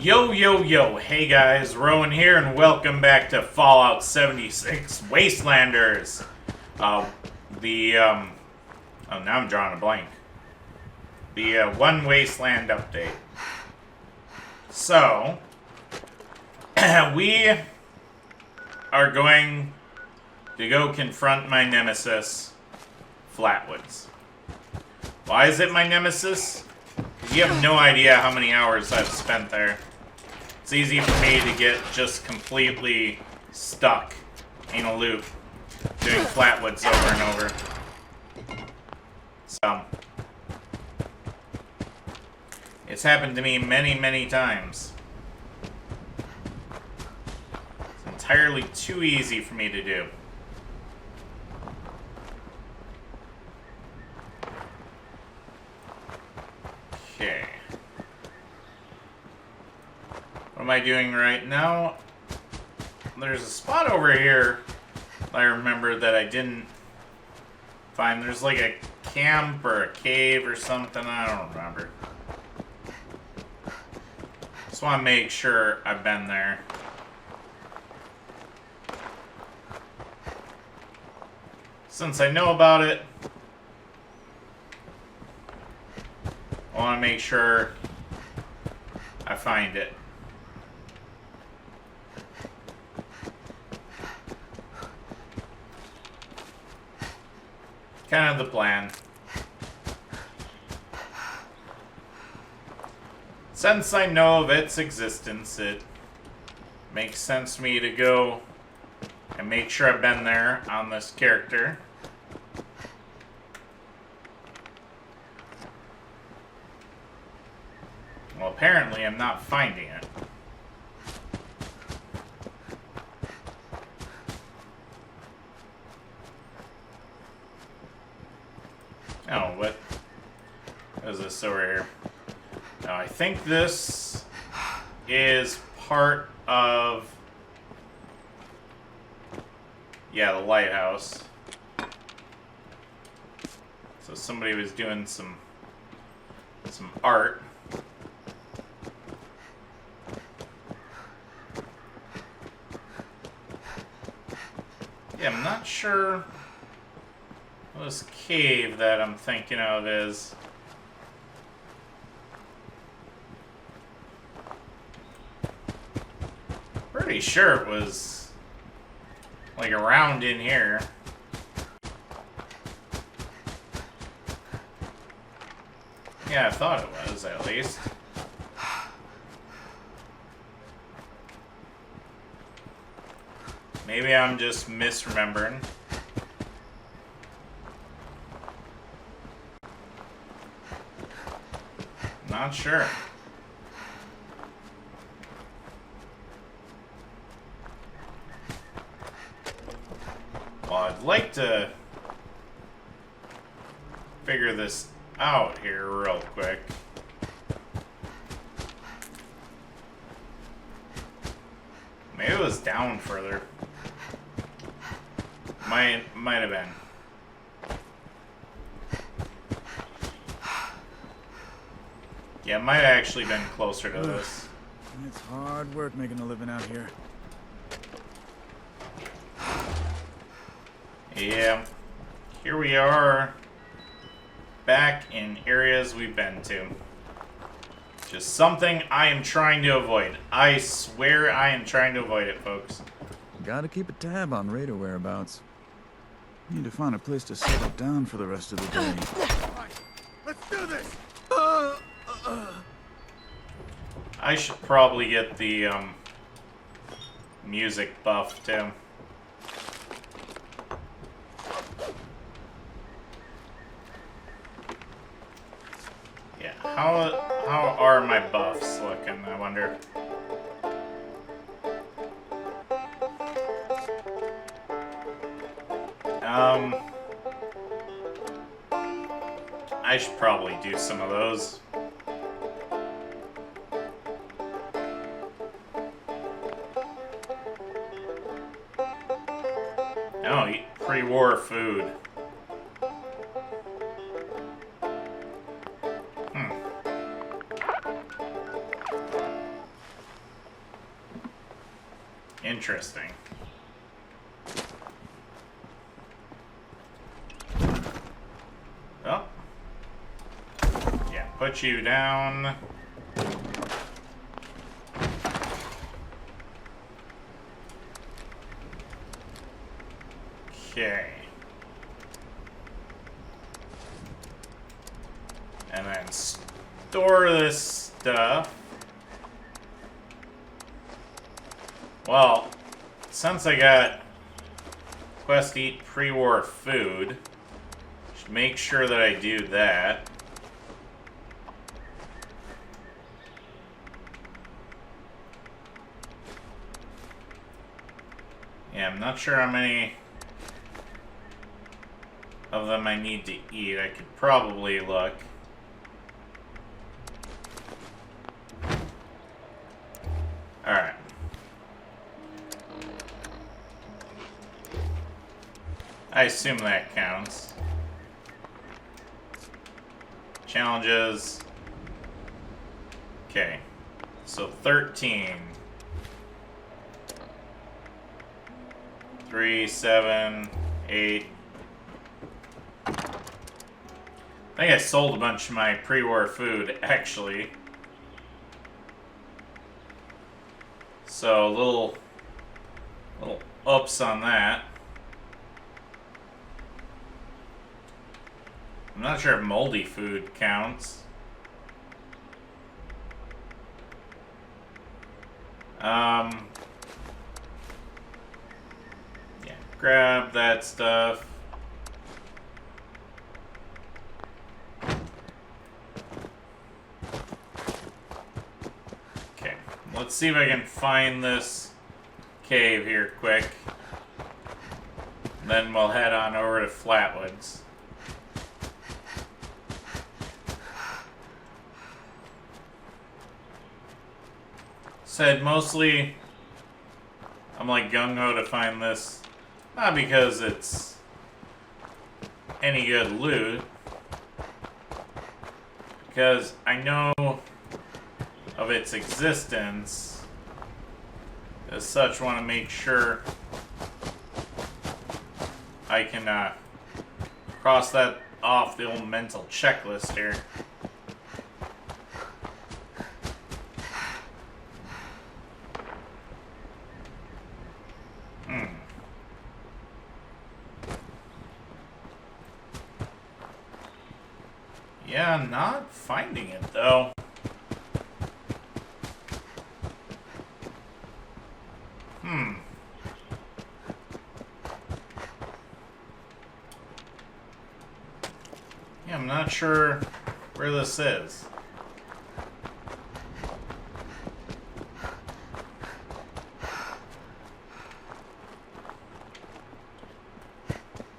Yo, yo, yo, hey guys, Roawyn here, and welcome back to Fallout 76 Wastelanders. Oh, now I'm drawing a blank. The One Wasteland update. So, we are going to go confront my nemesis, Flatwoods. Why is it my nemesis? You have no idea how many hours I've spent there. It's easy for me to get just completely stuck in a loop doing Flatwoods over and over. So, it's happened to me many, many times. It's entirely too easy for me to do. Okay. What am I doing right now? There's a spot over here I remember that I didn't find. There's like a camp or a cave or something. I don't remember. Just want to make sure I've been there. Since I know about it, I want to make sure I find it. Kind of the plan. Since I know of its existence, it makes sense to me to go and make sure I've been there on this character. Well, apparently I'm not finding it. Oh, what is this over here? Now, I think this is part of... yeah, the lighthouse. So somebody was doing some art. Yeah, I'm not sure what this cave that I'm thinking of is. Pretty sure it was like around in here. Yeah, I thought it was at least. Maybe I'm just misremembering. Not sure. Well, I'd like to figure this out here real quick. Maybe it was down further. Might have been. Yeah, it might have actually been closer to this. It's hard work making a living out here. Yeah. Here we are. Back in areas we've been to. Just something I am trying to avoid. I swear I am trying to avoid it, folks. Gotta keep a tab on raider whereabouts. Need to find a place to settle down for the rest of the day. Let's do this! I should probably get the music buff too. Yeah, how are my buffs looking, I wonder? I should probably do some of those. Oh, eat pre-war food. Interesting. Oh. Yeah, put you down. Okay. And then store this stuff. Well, since I got quest eat pre-war food, should make sure that I do that. Yeah, I'm not sure how many of them I need to eat. I could probably look. Alright. I assume that counts. Challenges. Okay. So 13. 3, 7, 8. I think I sold a bunch of my pre-war food, actually. So, little ups on that. I'm not sure if moldy food counts. Yeah, grab that stuff. Okay, let's see if I can find this cave here quick. Then we'll head on over to Flatwoods. Said mostly I'm like gung-ho to find this, not because it's any good loot, because I know of its existence. As such, want to make sure I can cross that off the old mental checklist here. Yeah, not finding it though. Yeah, I'm not sure where this is.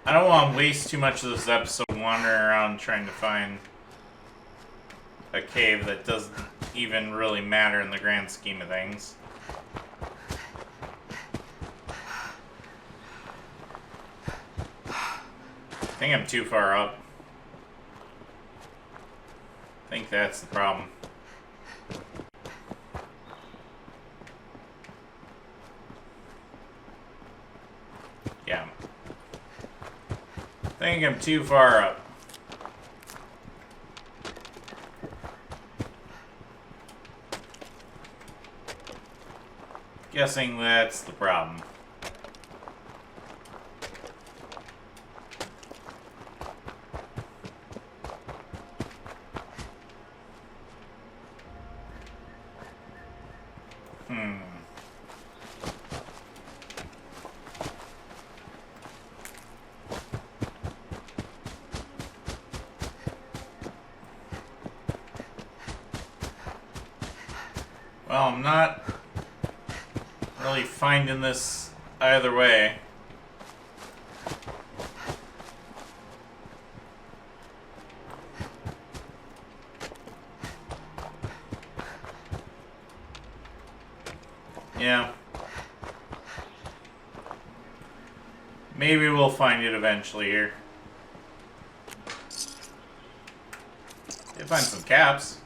I don't want to waste too much of this episode wandering around trying to find a cave that doesn't even really matter in the grand scheme of things. I think I'm too far up. I think that's the problem. Yeah. I think I'm too far up. Guessing that's the problem. Well, I'm not really finding this either way. Yeah. Maybe we'll find it eventually here. Did find some caps.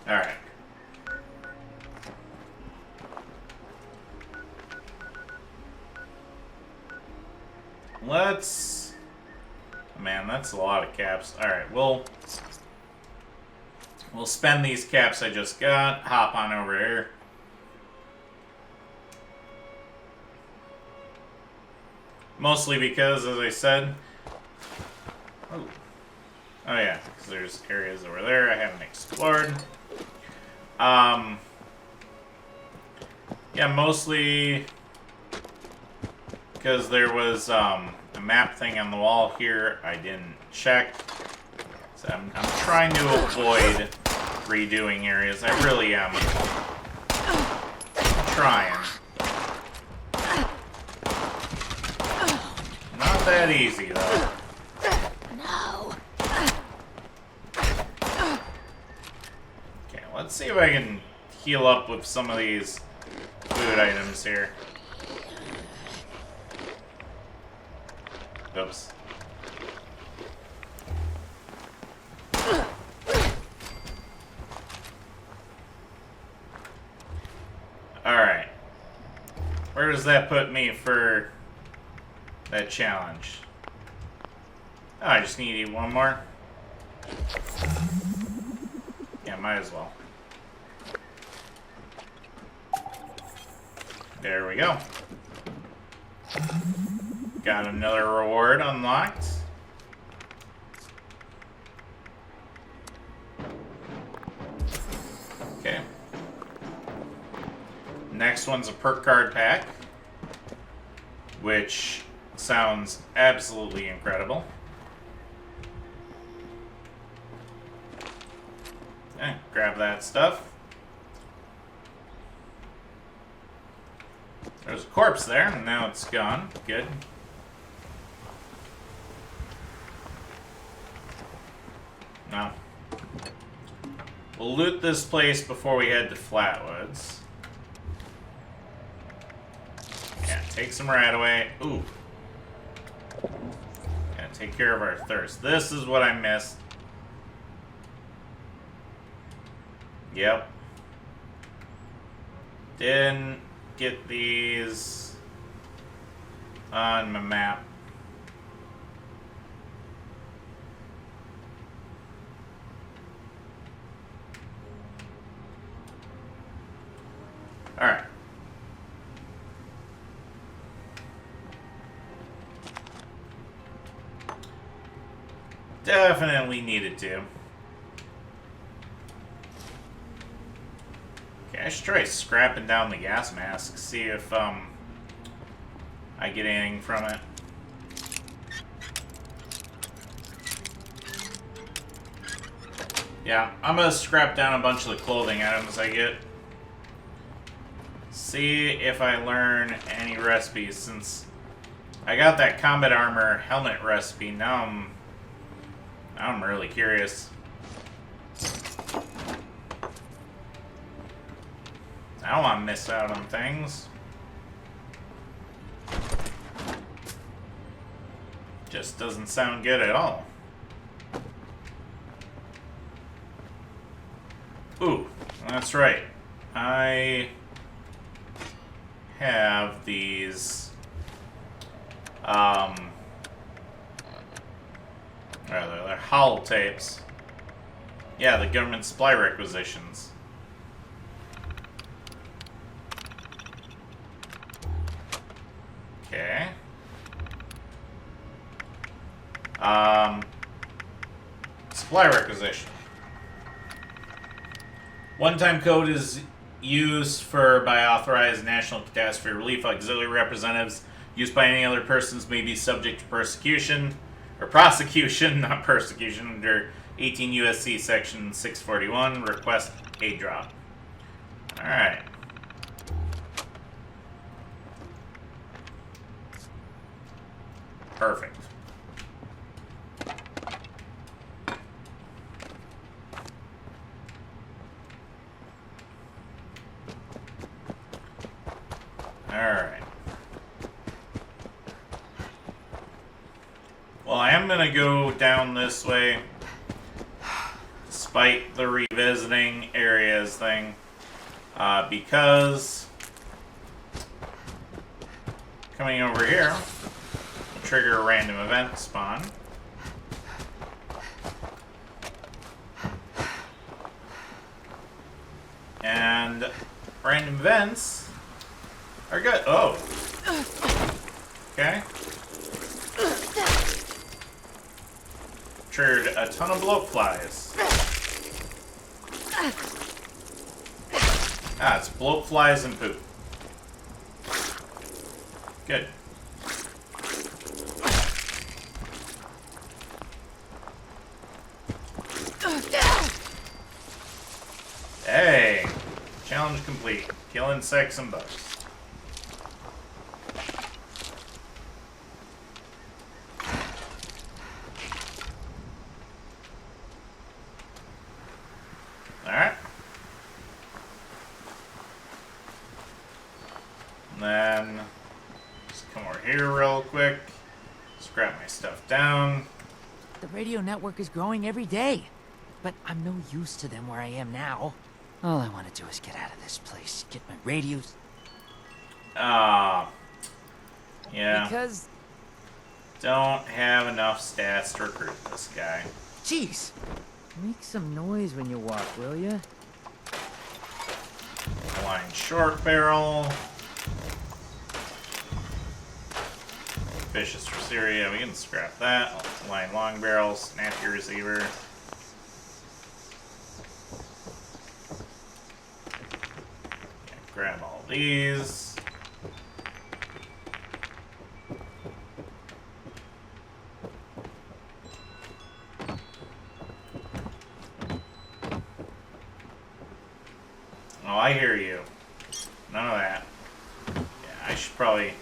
Alright. let's... Man, that's a lot of caps. Alright, we'll spend these caps I just got. Hop on over here. Mostly because, as I said... Oh yeah, because there's areas over there I haven't explored. Yeah, mostly because there was a map thing on the wall here I didn't check. So I'm trying to avoid redoing areas. I really am. I'm trying. Not that easy, though. No. Okay, let's see if I can heal up with some of these food items here. Oops. Alright. Where does that put me for that challenge? Oh, I just need to eat one more. Yeah, might as well. There we go. Got another reward unlocked. Okay. Next one's a perk card pack, which sounds absolutely incredible. Okay, grab that stuff. There's a corpse there, and now it's gone. Good. Now, we'll loot this place before we head to Flatwoods. Yeah, take some rat away. Ooh. Yeah, take care of our thirst. This is what I missed. Yep. Didn't get these on my map. Alright. Definitely needed to. Okay, I should try scrapping down the gas mask, see if I get anything from it. Yeah, I'm gonna scrap down a bunch of the clothing items I get. See if I learn any recipes, since I got that combat armor helmet recipe. Now I'm really curious. I don't want to miss out on things. Just doesn't sound good at all. Ooh, that's right. I have these they're holotapes. Yeah, the government supply requisitions. Okay. Supply requisition. One-time code is used by authorized national catastrophe relief auxiliary representatives. Used by any other persons may be subject to persecution, or prosecution, not persecution, under 18 USC section 641. Request a drop. Alright. Perfect. Alright. Well, I am going to go down this way, despite the revisiting areas thing, because coming over here, trigger a random event spawn. And random events are good. Oh. Okay. Triggered a ton of bloat flies. Ah, it's bloat flies and poop. Good. Hey! Challenge complete. Kill insects and bugs. Alright. And then just come over here real quick. Scrap my stuff down. The radio network is growing every day, but I'm no use to them where I am now. All I want to do is get out of this place, get my radios. Yeah. Because, Don't have enough stats to recruit this guy. jeez, make some noise when you walk, will ya? Line short barrel. Vicious Syria, we can scrap that. Line long barrel, snappy receiver. Grab all these. Oh, I hear you. None of that. Yeah, I should probably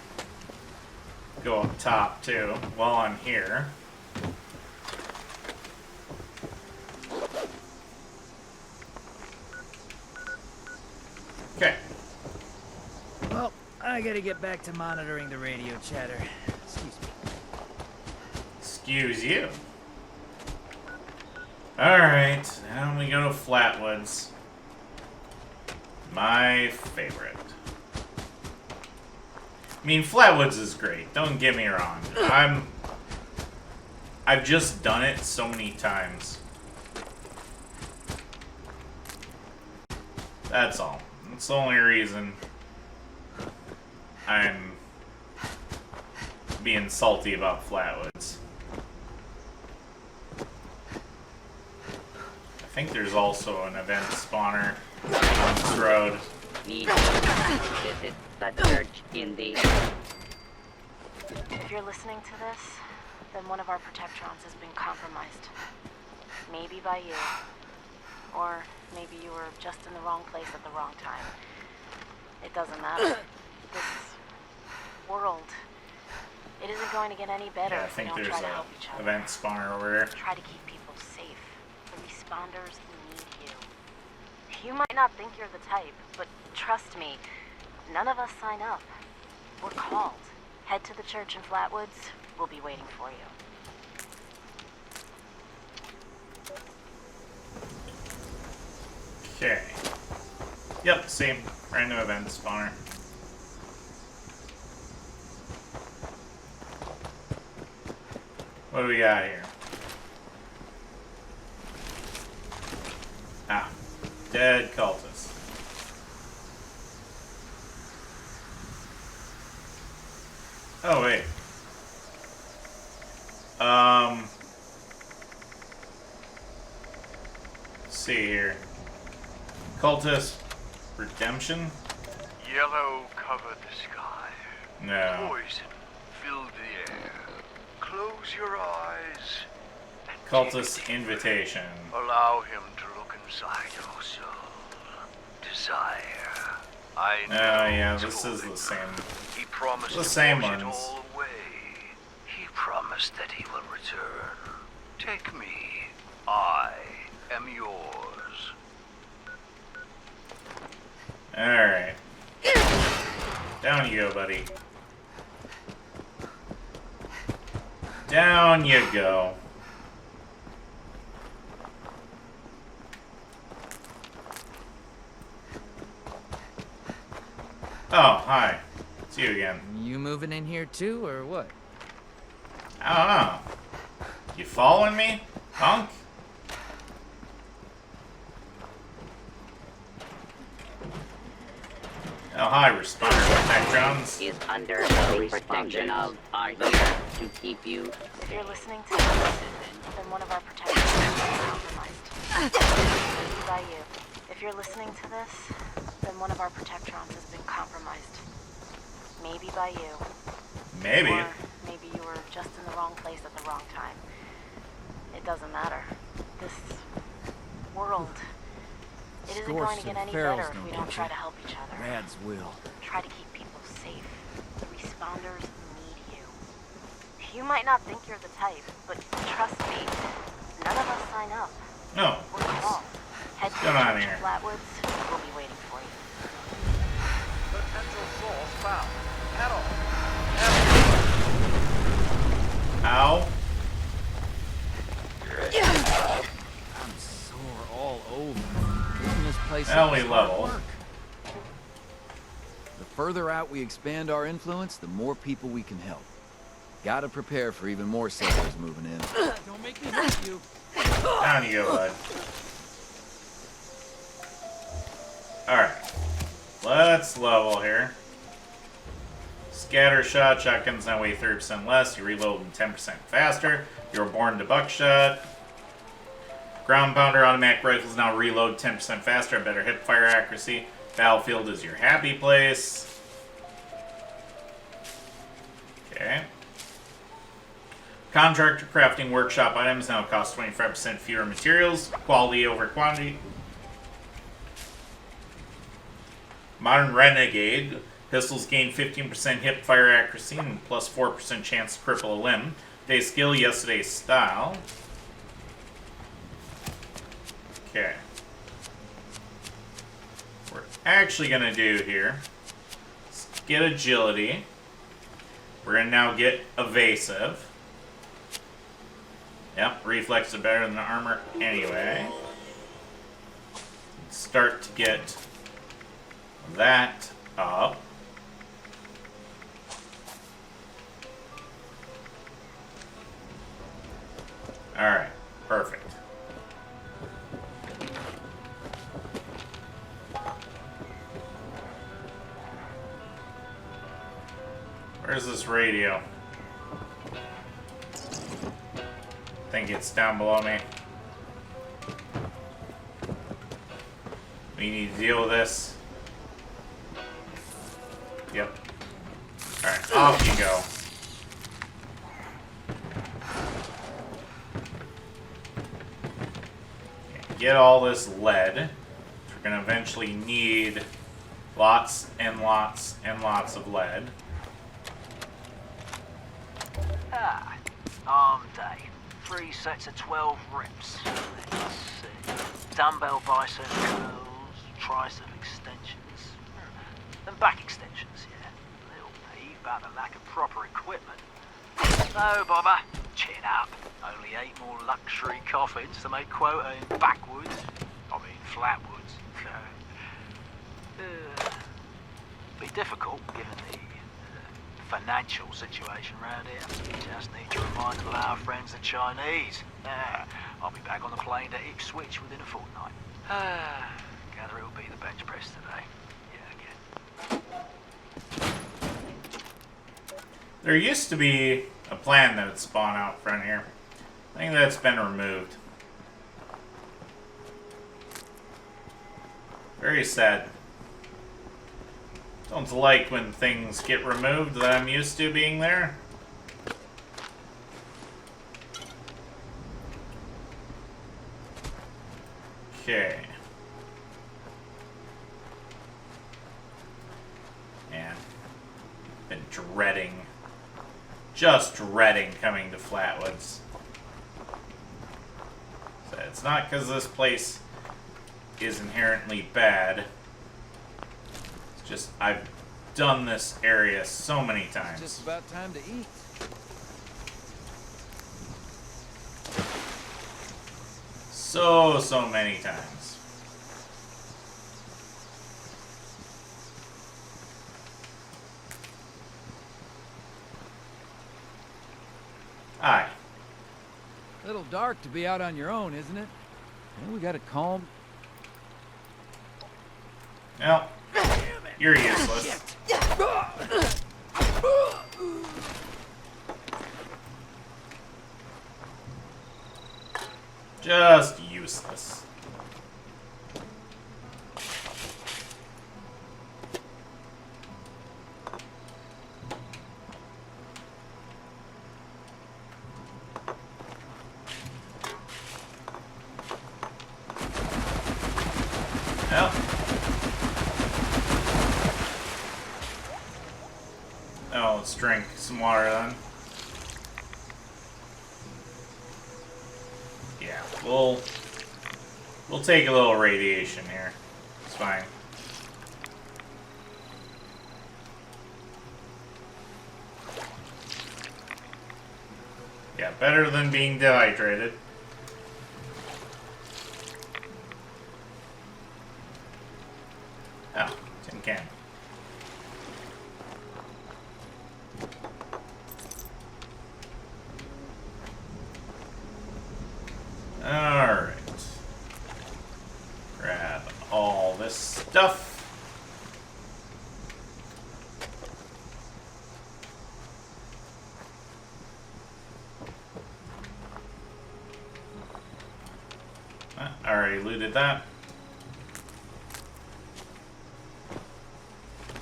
go up top too while I'm here. Okay. Well, I gotta get back to monitoring the radio chatter. Excuse me. Excuse you. Alright, now we go to Flatwoods. My favorite. I mean, Flatwoods is great, don't get me wrong. I've just done it so many times. That's all. That's the only reason I'm being salty about Flatwoods. I think there's also an event spawner on this road. Need to visit the church in the... If you're listening to this, then one of our protectrons has been compromised. Maybe by you. Or maybe you were just in the wrong place at the wrong time. It doesn't matter. This world, it isn't going to get any better Yeah, I if we think don't there's try to an help each other. event spawner over there. Try to keep people safe. The responders need you. You might not think you're the type, but trust me, none of us sign up. We're called. Head to the church in Flatwoods. We'll be waiting for you. Okay. Yep, same. Random event spawner. What do we got here? Ah. Dead cultists. Oh, wait. Let's see here. Cultist redemption? Yellow covered the sky. No. Poison filled the air. Close your eyes. And Cultist dig deeper. invitation. Allow him to look inside your soul. Desire. I know. Yeah, who's this is holding the same. He promised The to same wash it ones. all away. He promised that he will return. Take me. I am yours. Alright. Down you go, buddy. Down you go. Oh, hi. It's you again. You moving in here too, or what? I don't know. You following me, punk? Oh, hi, responder protectrons. Is under the protection of are here to keep you. If you're listening to this, then one of our protectrons has been compromised. Maybe by you. If you're listening to this, then one of our protectrons has been compromised. Maybe by you. Maybe. Or maybe you were just in the wrong place at the wrong time. It doesn't matter. This world, it isn't going to get any better if we don't try to help each other. Rads will. Try to keep people safe. The responders need you. You might not think you're the type, but trust me, none of us sign up. No. We're called. Head Come on to here. Flatwoods. We'll be waiting for you. Potential source found. Head on. Ow. I'm sore all over. Keeping this place Well, up we is hard level. work. The further out we expand our influence, the more people we can help. Gotta prepare for even more settlers moving in. Don't make me hurt you. Down you go, bud. Alright. Let's level here. Scatter shot. Shotguns now weigh 30% less. You reload them 10% faster. You were born to buckshot. Ground pounder automatic rifles now reload 10% faster. Better hip fire accuracy. Battlefield is your happy place. Okay. Contractor crafting workshop items now cost 25% fewer materials. Quality over quantity. Modern Renegade. Pistols gain 15% hip fire accuracy and plus 4% chance to cripple a limb. Today's skill, yesterday's style. Okay. What we're actually going to do here is get agility. We're going to now get evasive. Yep, reflex is better than armor anyway. Start to get that up. Alright, perfect. Where's this radio? I think it's down below me. We need to deal with this. Yep. Alright, off you go. Get all this lead. We're going to eventually need lots and lots and lots of lead. Arm day. 3 sets of 12 reps. Let's see. Dumbbell bicep curls, tricep extensions, and back extensions, yeah. Little peeve about the lack of proper equipment. No bother. Chin up. Only 8 more luxury coffins to make quota in backwoods. I mean, flatwoods. Be difficult given the financial situation around here. Just need to remind all our friends the Chinese. I'll be back on the plane to Ipswich within a fortnight. Gather it'll be the bench press today. Yeah, again. There used to be a plan that would spawn out front here. I think that's been removed. Very sad. Don't like when things get removed that I'm used to being there. Okay. Man. Been dreading. Just dreading coming to Flatwoods. So it's not because this place is inherently bad. It's just I've done this area so many It's times. just about time to eat. So many times. Aye. A little dark to be out on your own, isn't it? Well, we got a calm. Well, you're useless. Just useless. Well. Oh, let's drink some water then. Yeah, we'll take a little radiation here. It's fine. Yeah, better than being dehydrated. Oh, tin can. Alright. Grab all this stuff. I already looted that.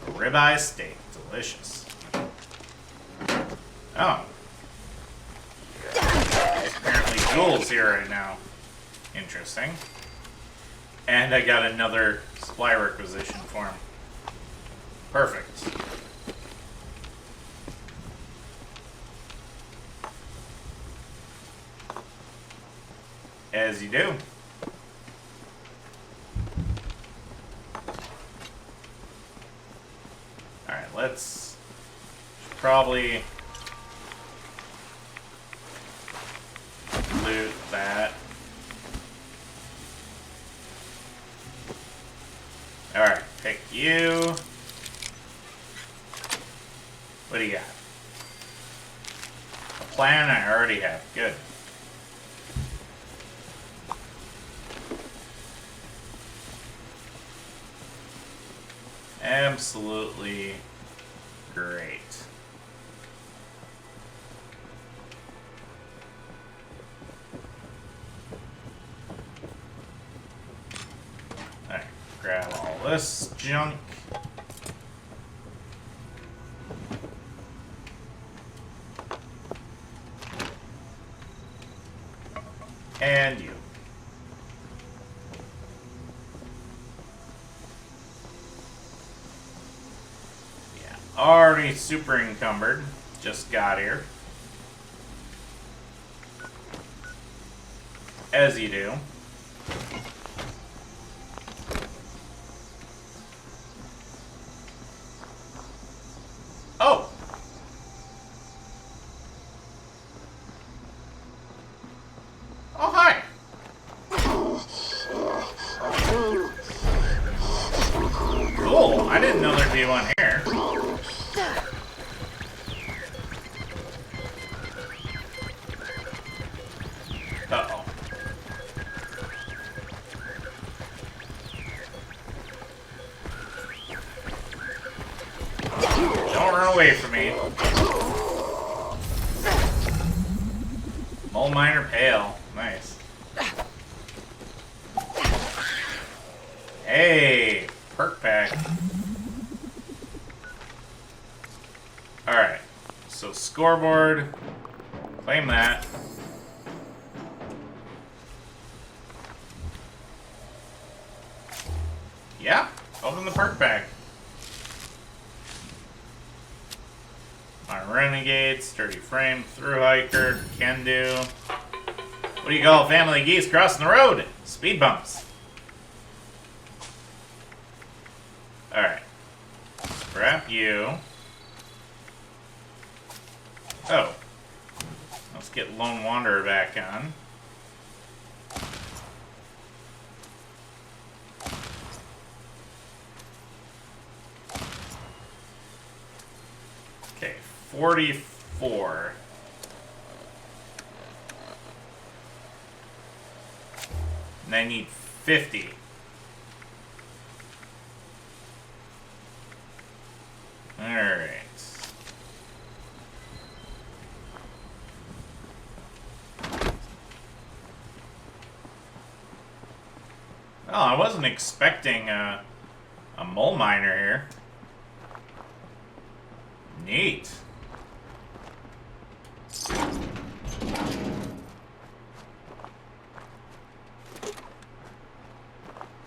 A ribeye steak. Delicious. Oh. Apparently Joel's here right now. Interesting. And I got another supply requisition for him. Perfect. As you do. Alright, let's probably loot that. Alright, pick you. What do you got? A plan I already have. Good. Absolutely great. Alright, grab all this junk. And you. Yeah, already super encumbered. Just got here. As you do. Oh! Oh, hi! Cool, I didn't know there'd be one here. Uh-oh. Don't run away from me. Mole miner pale. Nice. Hey, perk pack. Alright. So scoreboard. Claim that. Yeah, open the perk pack. My renegade, sturdy frame, through hiker, can do. What do you call family geese crossing the road? Speed bumps. Alright. Scrap you. Oh. Let's get Lone Wanderer back on. Okay, 44. And I need 50. Alright. Well, I wasn't expecting a mole miner here. Neat.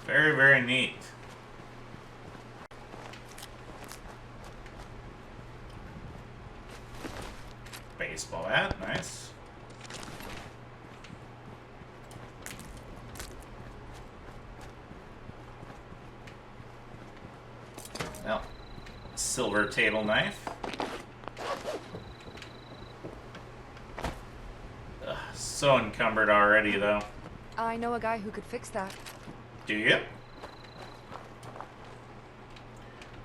Very, very neat. Baseball bat, nice. Well, silver table knife. Ugh, so encumbered already, though. I know a guy who could fix that. Do you?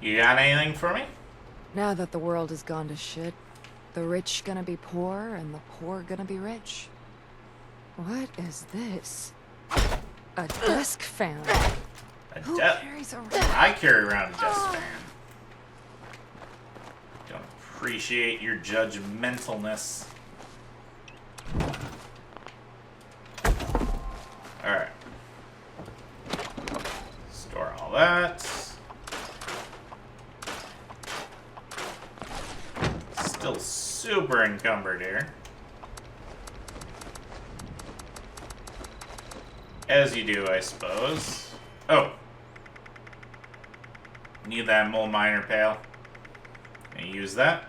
You got anything for me? Now that the world has gone to shit, the rich gonna be poor and the poor gonna be rich. What is this? A desk fan. Who carries around? I carry around a desk fan. Don't appreciate your judgmentalness. Alright. Store all that. Still super encumbered here. As you do, I suppose. Oh. Need that mole miner pail. Can you use that?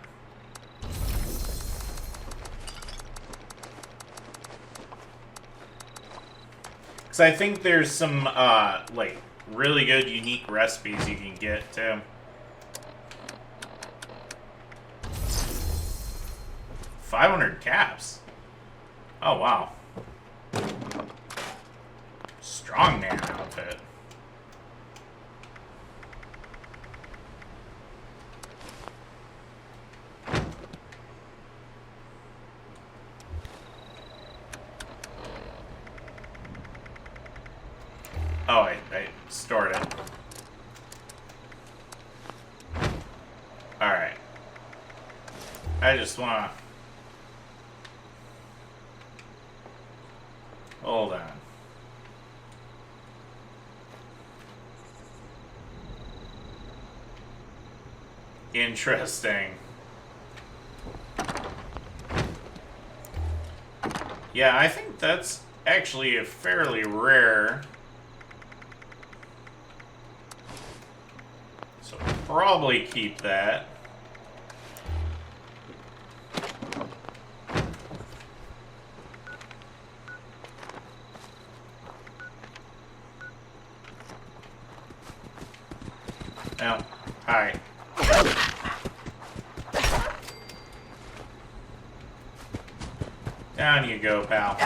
Because I think there's some, like, really good unique recipes you can get, too. $500 caps. Oh, wow. Strong man outfit. Oh, I stored it. Alright. I just wanna... Hold on. Interesting. Yeah, I think that's actually a fairly rare... So probably keep that. Oh, hi. Down you go, pal.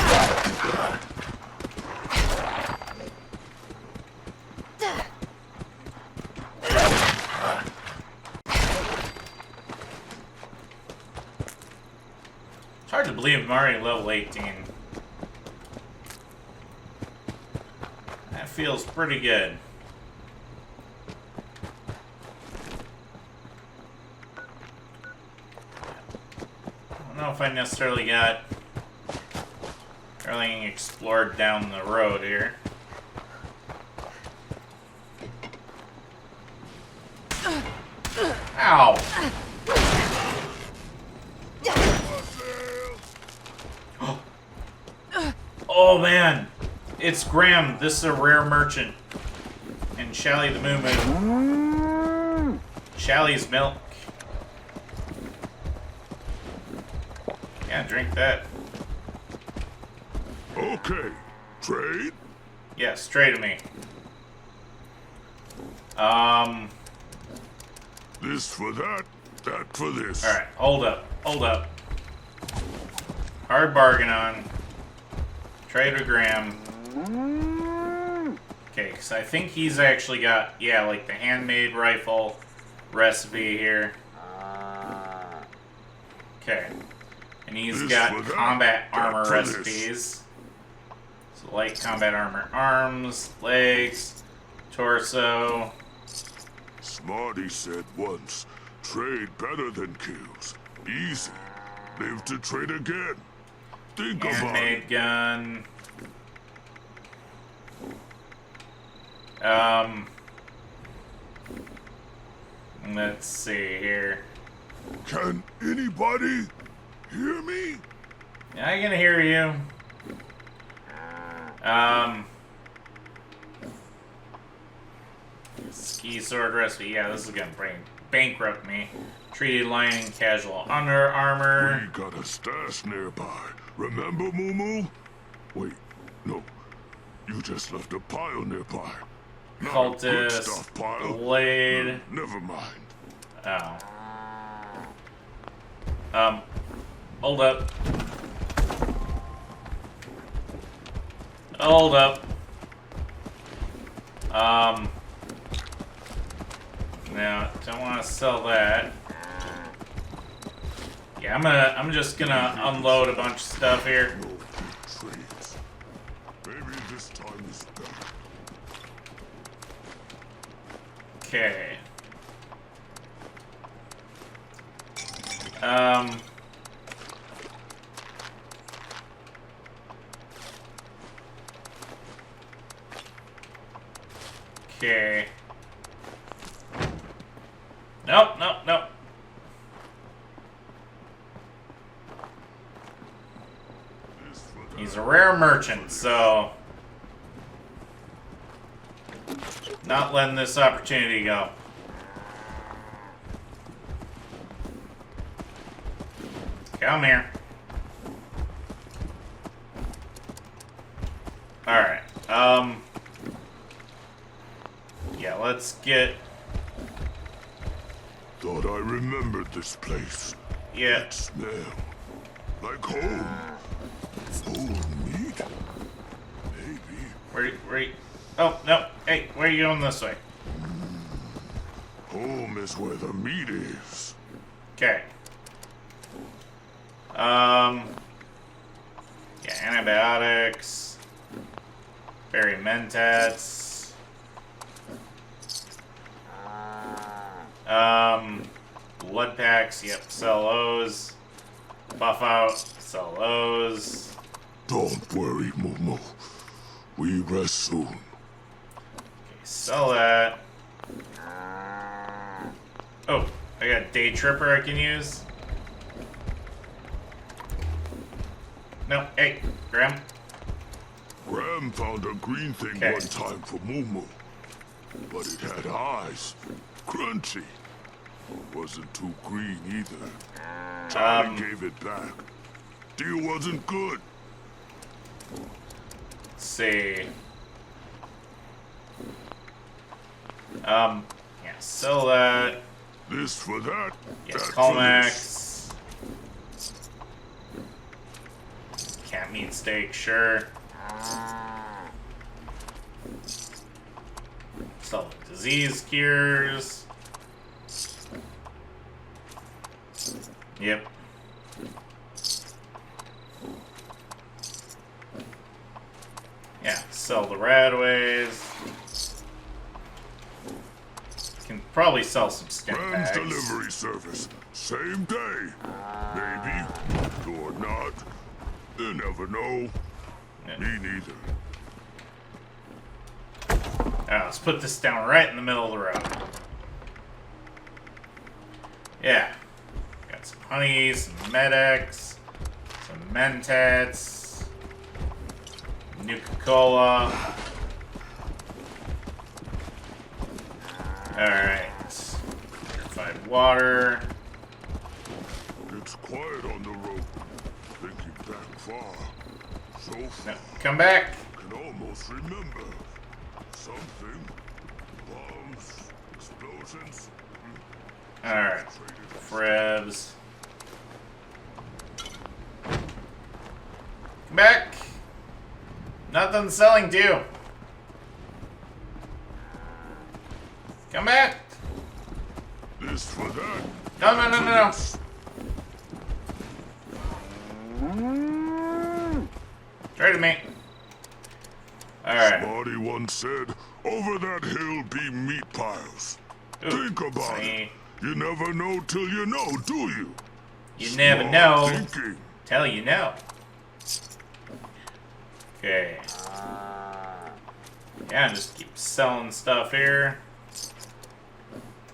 It's hard to believe I'm already level 18. That feels pretty good. I don't know if I necessarily got everything explored down the road here. Ow! Oh man! It's Graham. This is a rare merchant. And Shally the Moo Moo. Shally's milk. Yeah, drink that. Okay. Trade? Yes, trade to me. This for that, that for this. Alright, hold up. Hold up. Hard bargain on. Trade with Graham. Okay, because I think he's actually got, yeah, like the handmade rifle recipe here. Okay. And he's This got for that, combat that armor for this. recipes. So light combat armor, arms, legs, torso. Smarty said once, trade better than kills. Easy. Live to trade again. Think about it. Handmade gun. Let's see here. Can anybody hear me? I can hear you. Ski sword recipe. Yeah, this is gonna bankrupt me. Treated lining, casual under armor. We got a stash nearby. Remember, Moo? Wait, no. You just left a pile nearby. Not a good Cultist stuff pile. blade. Never mind. Oh. Hold up. Hold up. Now, don't want to sell that. Yeah, I'm just gonna unload a bunch of stuff here. No big trades. Maybe this time is better. Okay. Okay. Nope, nope, nope. This for that. He's a rare merchant, so not letting this opportunity go. Come here. Alright, yeah, let's get, Thought I remembered this place. yeah, That smell. Like home. Home meat? Maybe. where, oh, no, hey, where are you going this way? Home is where the meat is. Okay. Yeah, antibiotics. Berry mentats. Blood packs, yep, sell those. Buff out, sell those. Don't worry, Momo. We rest soon. Okay, sell that. Oh, I got Day Tripper I can use. No, hey, Graham. Graham found a green thing Okay. one time for Momo. But it had eyes. Crunchy. Wasn't too green either. Charlie gave it back. Deal wasn't good. Let's see. Yeah, sell that. This for that. Yeah, that for this. Colmax. Cat meat steak, sure. Sell disease cures. Yep. Yeah, sell the Radways. Can probably sell some stim Graham's bags. delivery service. Same day. Maybe. Or not. You never know. Yeah. Me neither. Let's put this down right in the middle of the road. Yeah. Got some honey, some Medex, some Mentats, Nuka-Cola. Alright. Purified water. It's quiet on the road. Thinking back far. So far. No, come back. Can almost remember. Something. Bombs. Explosions. Alright. Frebs. Come back. Nothing selling to you. Come back. This for that. No, no, no, no, no. Trade me. Alright. Smarty once said, over that hill be meat piles. Ooh, Think about it. You never know till you know, do you? You never know Thinking. till you know. Okay. Yeah, just keep selling stuff here.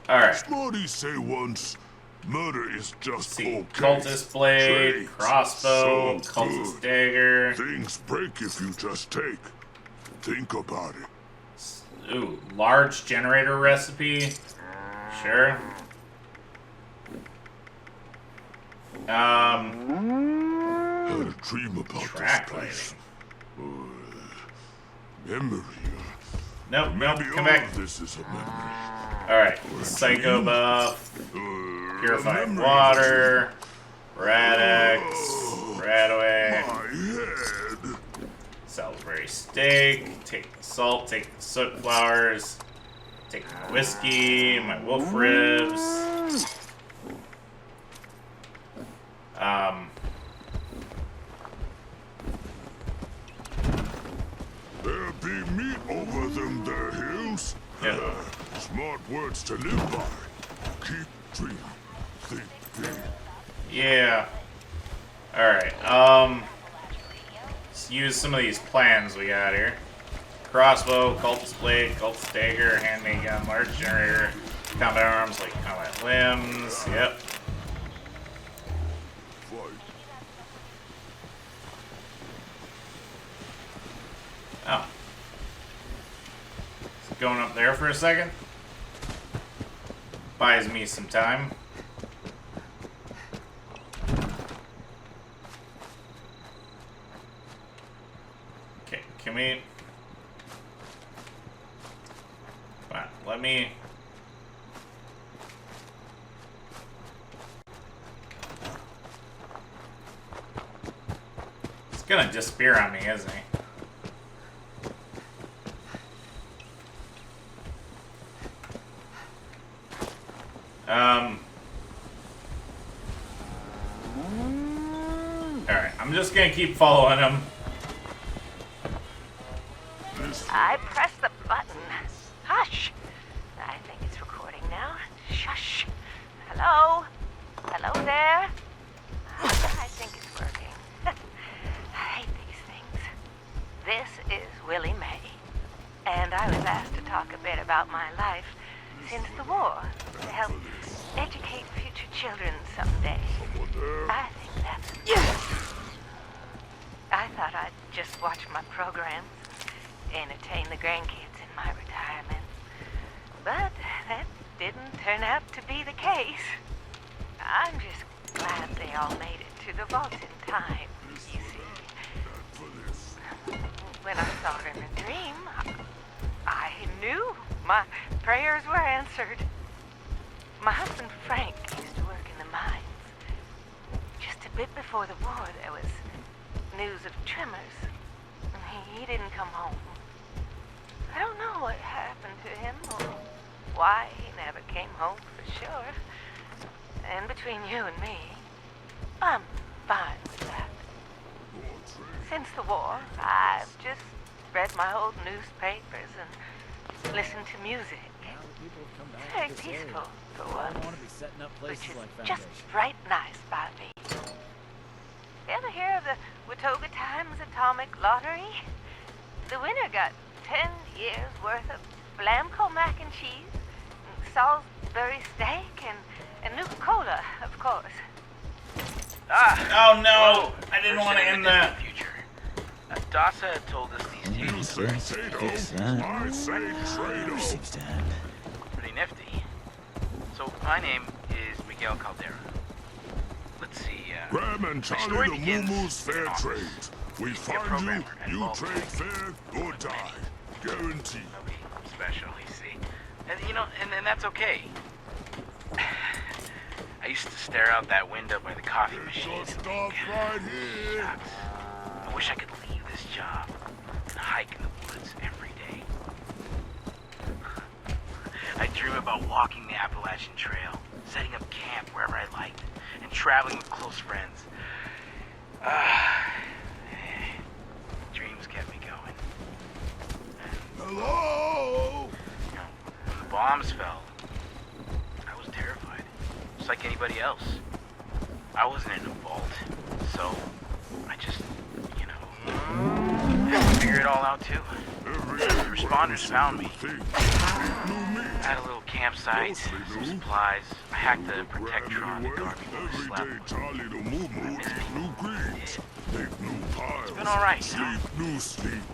Alright. Smarty say once, murder is just See, okay. cultist blade, Trades crossbow, so cultist good. dagger. Things break if you just take. Think about it. Ooh, large generator recipe. Sure. Had a dream about Track this place. Memory. Nope, nope, Maybe come all back. of this is a memory. Alright, psycho buff, purified memory. water, Rad-X, Radaway, My head. Salisbury steak, take the salt, take the soot flowers, take my whiskey, my wolf ribs. There be meat over them there hills. Yeah. Smart words to live by. Keep dreaming. Think big. Yeah. Alright, let's use some of these plans we got here. Crossbow, cultist blade, cultist dagger, handmade gun, large generator, combat arms like combat limbs, yep. Fight. Oh. Going up there for a second. Buys me some time. Okay, can we... Come on, let me... He's gonna disappear on me, isn't he? Alright, I'm just gonna keep following him. I pressed the button. Hush! I think it's recording now. Shush! Hello? Hello there? I think it's working. I hate these things. This is Willie Mae, and I was asked to talk a bit about my life since the war to help educate future children someday. I think that's enough. I thought I'd just watch my programs, entertain the grandkids in my retirement. But that didn't turn out to be the case. I'm just glad they all made it to the vault in time, you see. When I saw her in a dream, I knew my prayers were answered. My husband Frank used to work in the mines. Just a bit before the war, there was news of tremors. He didn't come home. I don't know what happened to him or why he never came home for sure. And between you and me, I'm fine with that. Since the war, I've just read my old newspapers and listened to music. Very peaceful for once, which is just right nice by me. You ever hear of the Watoga Times Atomic Lottery? The winner got 10 years worth of Blamco mac and cheese, and Salisbury steak, and Nuka-Cola, of course. Oh no! Whoa. I didn't We're want to sitting end in the that. future. Dasa had told us these You tables say Tato, I say Trado. Seems to end. are pretty nifty. So my name is Miguel Caldera. Let's see, Graham and story Charlie the begins Moo-Moo's fair in August. trade. We Be a find programmer you, you involved trade fair or die. Guaranteed. Nobody special, you see. And and that's okay. I used to stare out that window by the coffee machine and Just think, stop right here. shucks, I wish I could leave this job and hike in the woods every day. I dream about walking the Appalachian Trail, setting up camp wherever I liked, and traveling with close friends. Dreams kept me going. Hello? You know, when the bombs fell, I was terrified, just like anybody else. I wasn't in a vault, so I just, you know, had to figure it all out too. The responders found me. I had a little campsite, some supplies. I hacked the Protectron that guard me while I slept. It's been alright.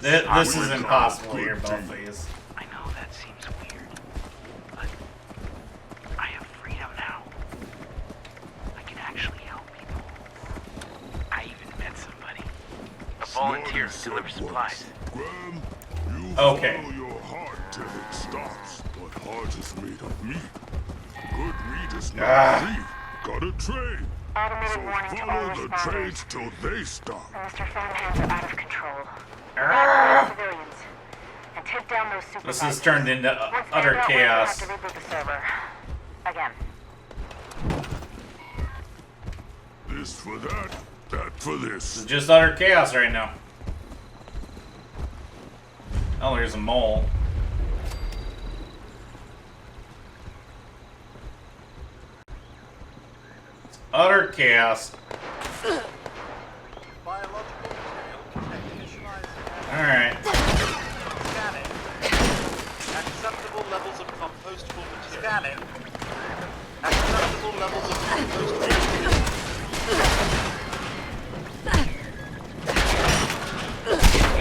This is impossible here, both ways. I know that seems weird, but I have freedom now. I can actually help people. I even met somebody. A volunteer who delivers supplies. Graham, you Okay. follow your heart till it stops. But heart is made of meat. Good meat is not meat. Gotta train. Automated So warning to all follow the responders. trains till they stop. Mr. Farmhands are out of control. Grab the civilians and take down those This supervisors. has turned into Once they utter get out, chaos. we'll have to reboot the server. Again. This for that, that for This is this. just utter chaos right now. Oh, there's a mole. It's utter chaos. Alright. Scanning. Acceptable levels of compostable material. Scanning. Acceptable levels of compostable material.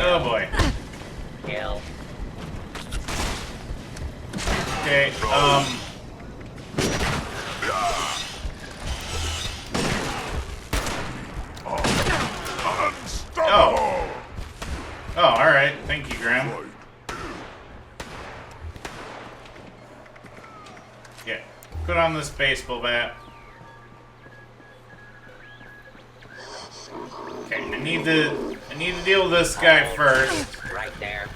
Oh boy. Kill. Okay, Unstoppable! Oh, alright. Thank you, Graham. Yeah. Put on this baseball bat. Okay, I need to deal with this guy first. Right there.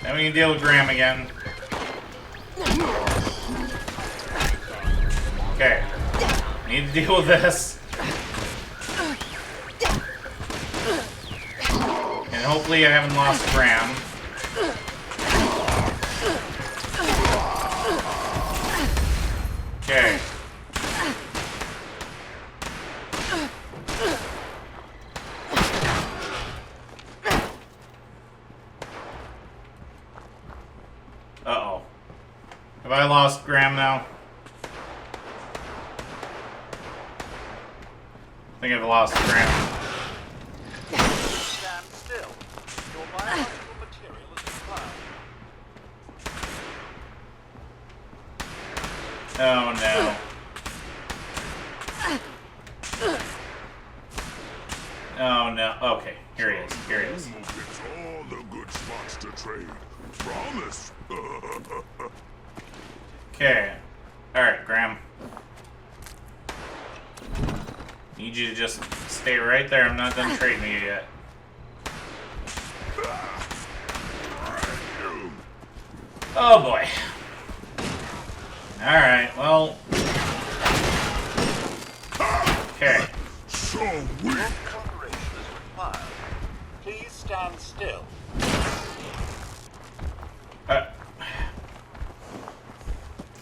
Then we can deal with Graham again. Okay. Need to deal with this. And hopefully I haven't lost Graham. Okay. Uh-oh. Have I lost Graham now? I think I've lost Graham. Stand still. Your biological material is required. Oh no. Oh no. Okay, here he is. Here he is. Momo gets all the good spots to trade. Promise. Okay. Alright, Graham. Need you to just stay right there. I'm not done trading you yet. Oh boy. Alright, well. Okay. So weak. Your cooperation is required. Please stand still.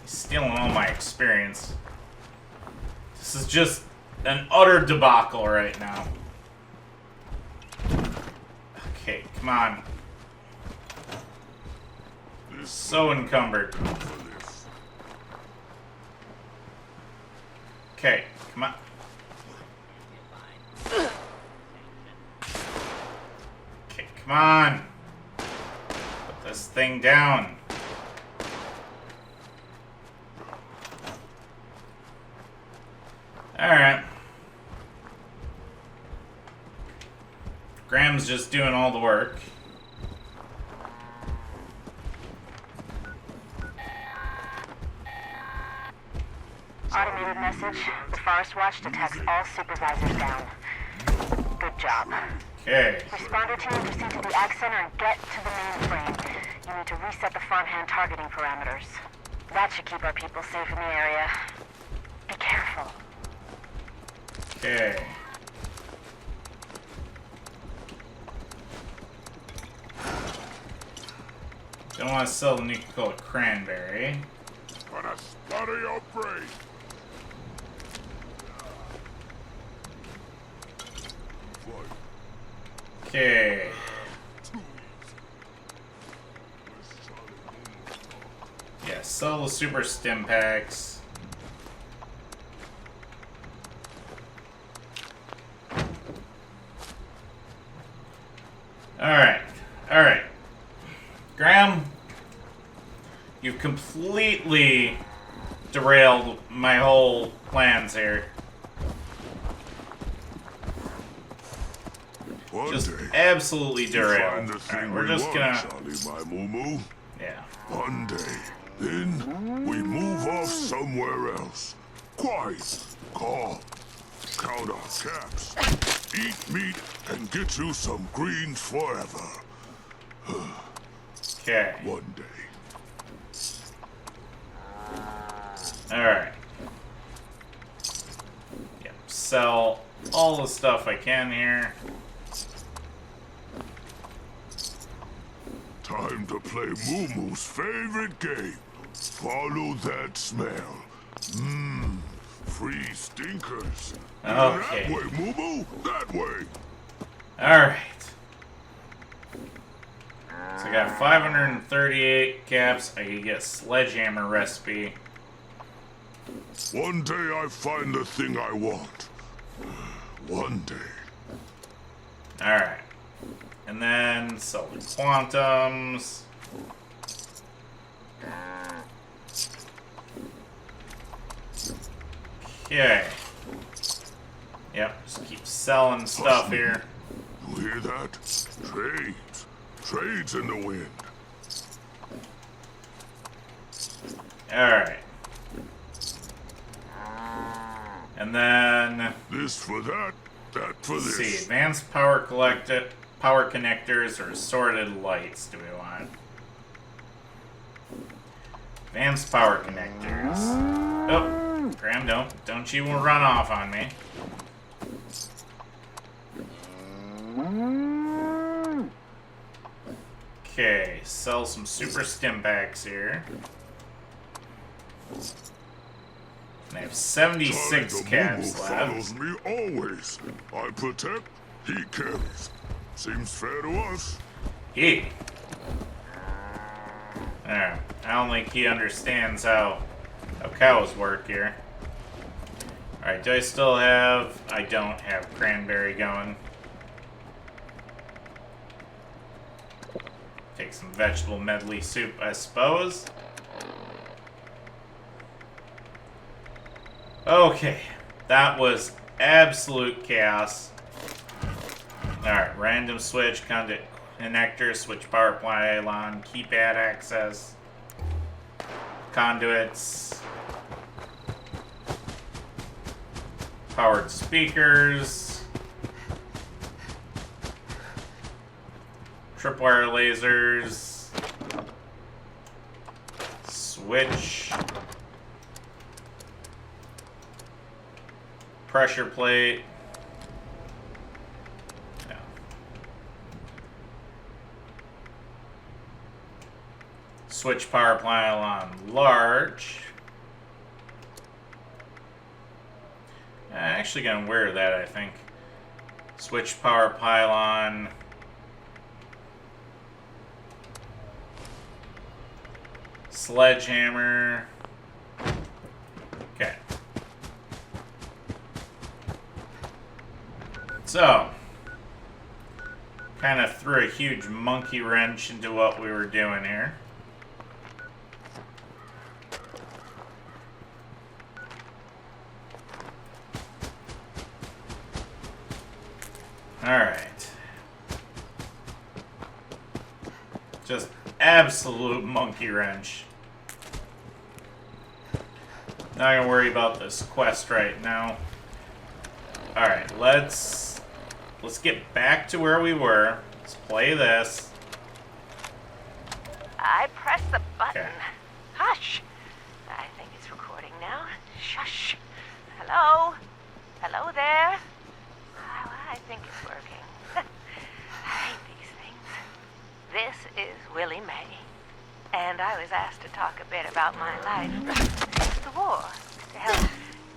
He's stealing all my experience. This is just an utter debacle right now. Okay, come on. So encumbered. Okay, come on. Okay, come on. Put this thing down. Alright. Graham's just doing all the work. Automated message. The Forest Watch detects all supervisors down. Good job. Okay. Responder team, proceed to the Ag Center and get to the mainframe. You need to reset the farmhand targeting parameters. That should keep our people safe in the area. Be careful. Okay. Don't want to sell the Nuka-Cola Cranberry. Gonna stutter your brain. Okay. Yeah, sell the super stim packs. Alright. Alright. Graham, you've completely derailed my whole plans here. One Just day, absolutely find derailed. the thing Alright, we're we just want, gonna... Charlie, my moo-moo. Yeah. One day, then we move off somewhere else. Quiet, calm, count our caps, eat meat, and get you some greens forever. Okay. One day. Alright. Yep. Sell all the stuff I can here. Time to play Moo-Moo's favorite game. Follow that smell. Mmm, free stinkers. Okay. That way, Moo-Moo, that way. Alright. So I got 538 caps. I could get a sledgehammer recipe. One day I find the thing I want. One day. Alright. And then sell the quantums. Okay. Yep, just keep selling stuff here. You hear that? Trades. Trades in the wind. Alright. And then... This for that, that for Let's this. see, advanced power connectors or assorted lights do we want? Advanced power connectors. Oh, Graham, don't you run off on me. Okay, sell some super stim packs here. And I have 76 Charlie, the caps Moo-Moo left. follows me always. I protect, he carries. Seems fair to us. He. Alright, I don't think he understands how cows work here. Alright, do I still have... I don't have cranberry going. Take some vegetable medley soup, I suppose. Okay, that was absolute chaos. Alright, random switch, conduit connector, switch power pylon, keypad access, conduits, powered speakers, tripwire lasers, switch, pressure plate. No. Switch power pylon large. I'm actually gonna wear that, I think. Switch power pylon. Sledgehammer. Okay. So, kind of threw a huge monkey wrench into what we were doing here. Alright. Just absolute monkey wrench. Not gonna worry about this quest right now. Alright, let's get back to where we were. Let's play this. I pressed the button. Okay. Hush. I think it's recording now. Shush. Hello? Hello there? I think it's working. I hate these things. This is Willie Mae. to talk a bit about my life since the war, to help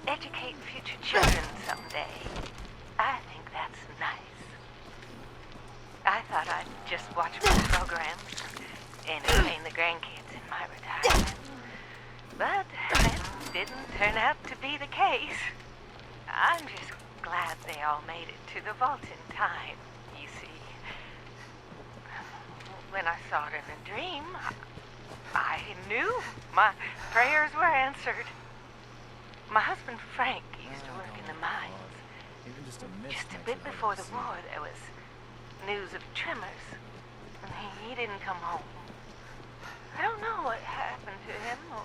educate future children someday. I think that's nice. I thought I'd just watch my programs and entertain the grandkids in my retirement. But that didn't turn out to be the case. I'm just glad they all made it to the vault in time, you see. When I saw it in a dream, I knew my prayers were answered. My husband Frank used to work in the mines. Just a bit before the war, there was news of tremors, and he didn't come home. I don't know what happened to him or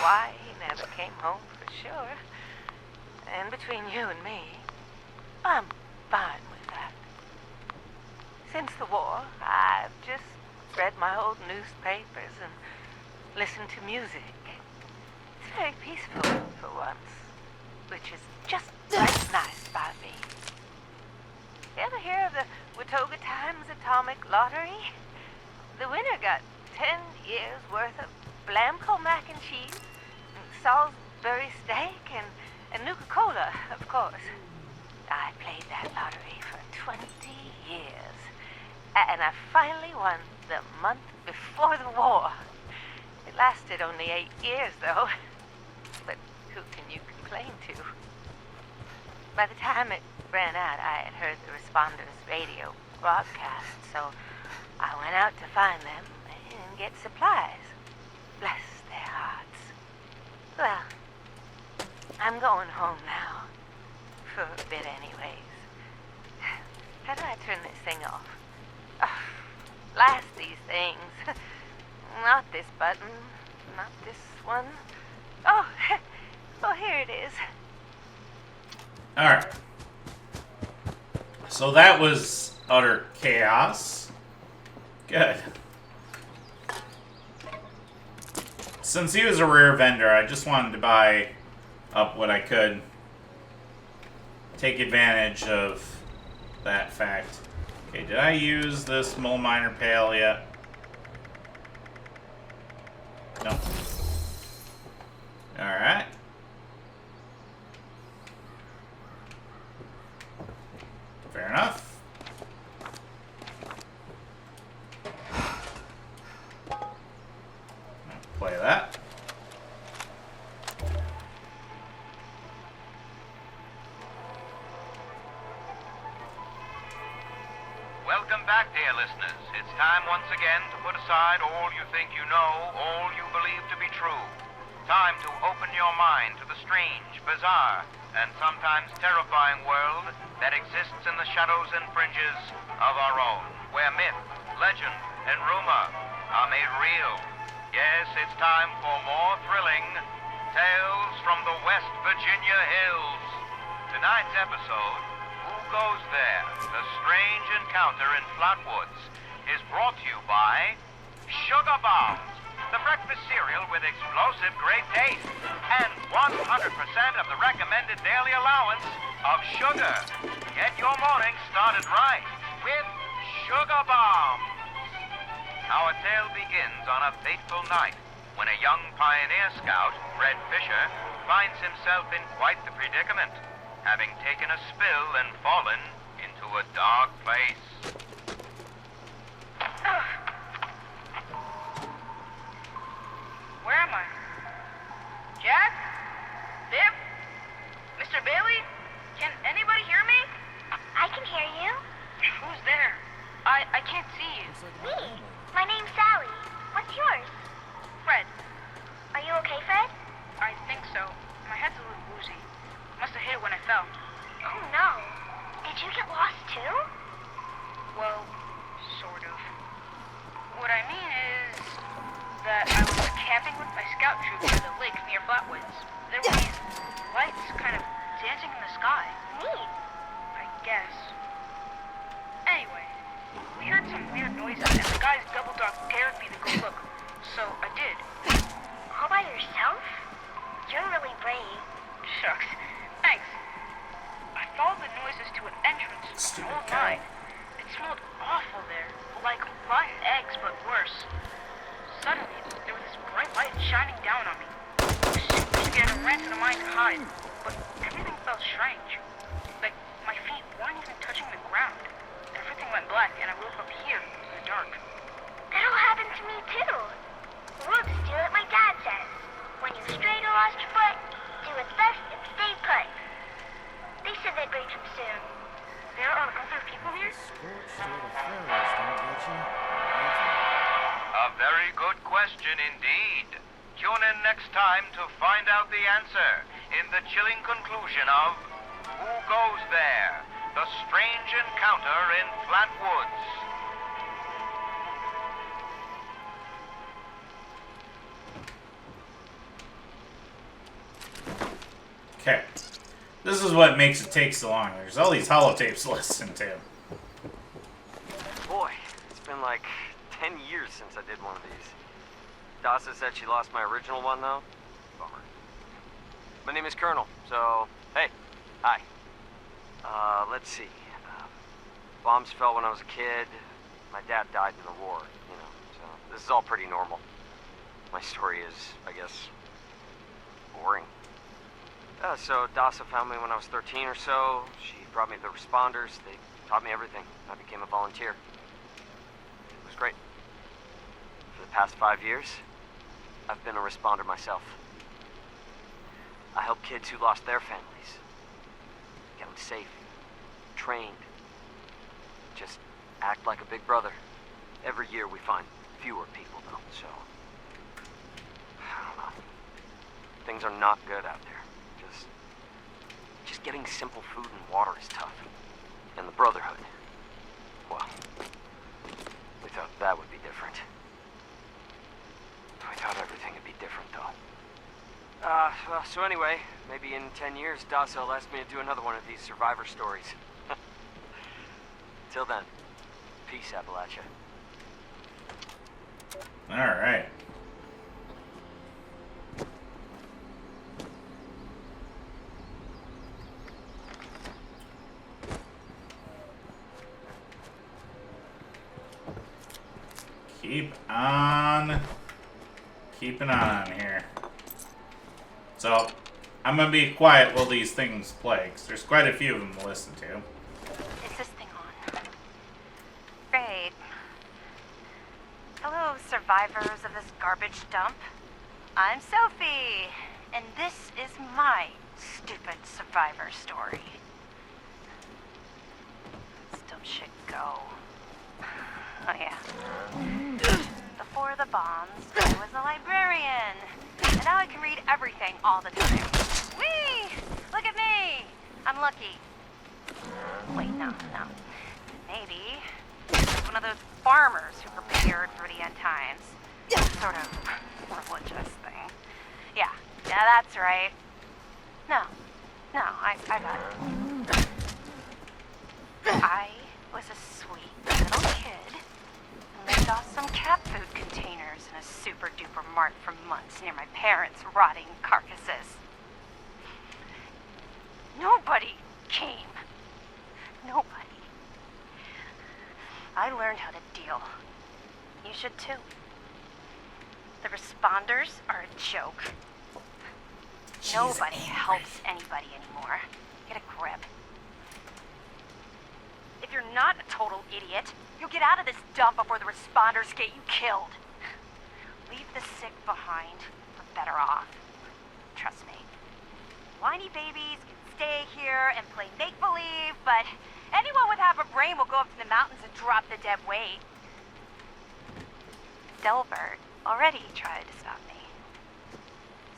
why he never came home for sure. And between you and me, I'm fine with that. Since the war, I've just read my old newspapers and listened to music. It's very peaceful for once, which is just nice by me. You ever hear of the Watoga Times Atomic Lottery? The winner got 10 years worth of Blamco mac and cheese, and Salisbury steak, and Nuka-Cola, of course. I played that lottery for 20 years, and I finally won the month before the war. It lasted only 8 years, though, but who can you complain to? By the time it ran out, I had heard the responders' radio broadcast, so I went out to find them and get supplies. Bless their hearts. Well, I'm going home now. For a bit anyways. How do I turn this thing off? Oh, blast these things. Not this button. Not this one. Oh, well, here it is. Alright. So that was utter chaos. Good. Since he was a rare vendor, I just wanted to buy up what I could. Take advantage of that fact. Okay, did I use this mole miner pail yet? No. Alright. Fair enough. Play that. Welcome back, dear listeners. It's time once again to put aside all you think you know, all you believe to be true. Time to open your mind to the strange, bizarre, and sometimes terrifying world that exists in the shadows and fringes of our own, where myth, legend, and rumor are made real. Yes, it's time for more thrilling tales from the West Virginia hills. Tonight's episode, Who Goes There? The Strange Encounter in Flatwoods, is brought to you by Sugar Bombs, the breakfast cereal with explosive great taste and 100% of the recommended daily allowance of sugar. Get your morning started right with Sugar Bombs. Our tale begins on a fateful night when a young pioneer scout, Fred Fisher, finds himself in quite the predicament, having taken a spill and fallen into a dark place. Where am I? Jack? Viv? Mr. Bailey? Can anybody hear me? I can hear you. Who's there? I can't see you. Me. My name's Sally. What's yours? Fred. Are you okay, Fred? I think so. My head's a little woozy. Must have hit it when I fell. Oh, no. Did you get lost, too? Well, sort of. What I mean is that I was camping with my scout troop near the lake near Flatwoods. There were these lights kind of dancing in the sky. Neat. I guess. Anyway, we heard some weird noises and the guy's double dog dared me to go look. So I did. All by yourself? You're really brave. Shucks. Thanks. I followed the noises to an entrance to an old mine. It smelled awful there, like rotten eggs, but worse. Suddenly, there was this bright light shining down on me. I was super scared and ran to the mine to hide, but everything felt strange. Like, my feet weren't even touching the ground. Everything went black, and I woke up here in the dark. That'll happen to me too. Whoops, do what my dad says. When you strayed or lost your foot, do it best and stay put. They said they'd bring him soon. There are other people here? A very good question indeed. Tune in next time to find out the answer in the chilling conclusion of Who Goes There? The Strange Encounter in Flatwoods. Okay. This is what makes it take so long. There's all these holotapes to listen to. Boy, it's been like 10 years since I did one of these. Dasa said she lost my original one, though. Bummer. My name is Colonel, so, hey, hi. Let's see. Bombs fell when I was a kid. My dad died in the war, you know, so this is all pretty normal. My story is, I guess, boring. So Dasa found me when I was 13 or so. She brought me the responders. They taught me everything. I became a volunteer. It was great. For the past 5 years, I've been a responder myself. I help kids who lost their families. Get them safe, trained. Just act like a big brother. Every year we find fewer people, though, so... I don't know. Things are not good out there. Just getting simple food and water is tough. And the Brotherhood, well, we thought that would be different. We thought everything would be different, though. Well, so anyway, maybe in 10 years, Dasa will ask me to do another one of these survivor stories. Till then, peace, Appalachia. Alright. Keeping on here. So, I'm gonna be quiet while these things play, 'cause there's quite a few of them to listen to. Is this thing on? Great. Hello, survivors of this garbage dump. I'm Sophie, and this is my stupid survivor story. Let's dump shit go. Oh yeah. Before the bombs, I was a librarian. And now I can read everything all the time. Whee! Look at me! I'm lucky. Wait, no. Maybe one of those farmers who prepared for the end times. Sort of religious thing. Yeah, that's right. No, I got it. I was a sweet little kid and lived off some cat food containers in a super duper mart for months near my parents' rotting carcasses. Nobody came. Nobody. I learned how to deal. You should too. The responders are a joke. Nobody helps anybody anymore. Get a grip. If you're not a total idiot, you'll get out of this dump before the responders get you killed. Leave the sick behind. We're better off. Trust me. Whiny babies can stay here and play make-believe, but anyone with half a brain will go up to the mountains and drop the dead weight. Delbert already tried to stop me.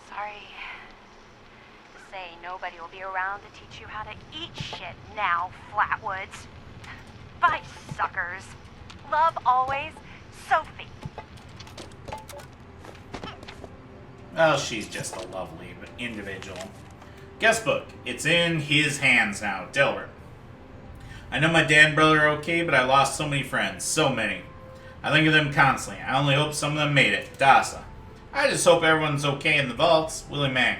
Sorry to say nobody will be around to teach you how to eat shit now, Flatwoods. Bye, suckers. Love always, Sophie. Well, she's just a lovely individual. Guest book. It's in his hands now, Delbert. I know my dad and brother are okay, but I lost so many friends. So many. I think of them constantly. I only hope some of them made it. Dasa. I just hope everyone's okay in the vaults. Willie Mang.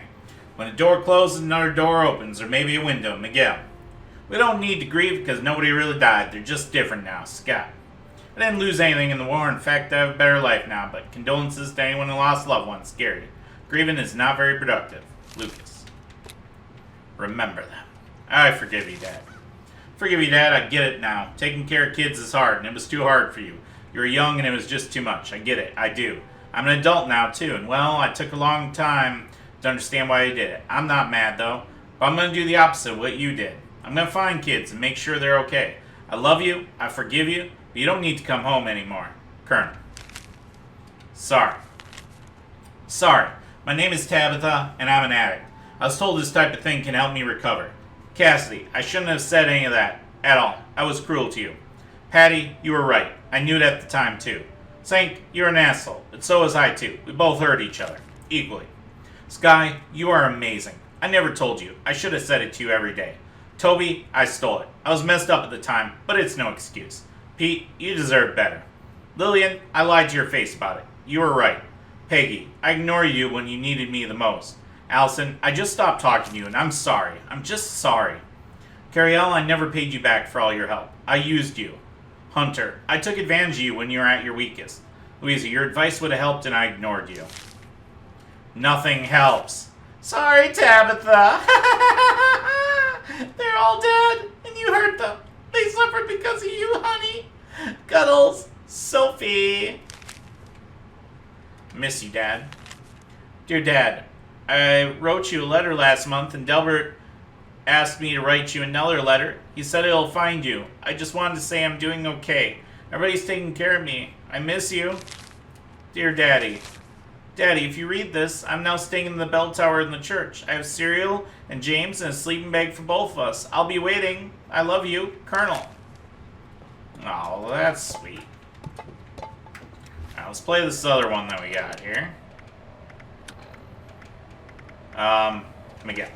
When a door closes, another door opens, or maybe a window. Miguel. We don't need to grieve because nobody really died. They're just different now. Scott. I didn't lose anything in the war. In fact, I have a better life now, but condolences to anyone who lost loved ones. Scary. Grieving is not very productive. Lucas. Remember that. I forgive you, Dad. Forgive you, Dad. I get it now. Taking care of kids is hard, and it was too hard for you. You were young, and it was just too much. I get it. I do. I'm an adult now, too, and well, I took a long time to understand why I did it. I'm not mad, though, but I'm going to do the opposite of what you did. I'm going to find kids and make sure they're okay. I love you. I forgive you, but you don't need to come home anymore. Colonel. Sorry. Sorry. My name is Tabitha, and I'm an addict. I was told this type of thing can help me recover. Cassidy, I shouldn't have said any of that at all. I was cruel to you. Patty, you were right. I knew it at the time, too. Sank, you're an asshole, but so was I, too. We both hurt each other. Equally. Sky, you are amazing. I never told you. I should have said it to you every day. Toby, I stole it. I was messed up at the time, but it's no excuse. Pete, you deserve better. Lillian, I lied to your face about it. You were right. Peggy, I ignored you when you needed me the most. Allison, I just stopped talking to you, and I'm sorry. I'm just sorry. Carrielle, I never paid you back for all your help. I used you. Hunter, I took advantage of you when you were at your weakest. Louisa, your advice would have helped, and I ignored you. Nothing helps. Sorry, Tabitha. They're all dead, and you hurt them. They suffered because of you, honey. Cuddles, Sophie. Miss you, Dad. Dear Dad, I wrote you a letter last month, and Delbert asked me to write you another letter. He said he'll find you. I just wanted to say I'm doing okay. Everybody's taking care of me. I miss you. Dear Daddy. Daddy, if you read this, I'm now staying in the bell tower in the church. I have cereal and James and a sleeping bag for both of us. I'll be waiting. I love you, Colonel. Oh, that's sweet. Alright, let's play this other one that we got here. Miguel.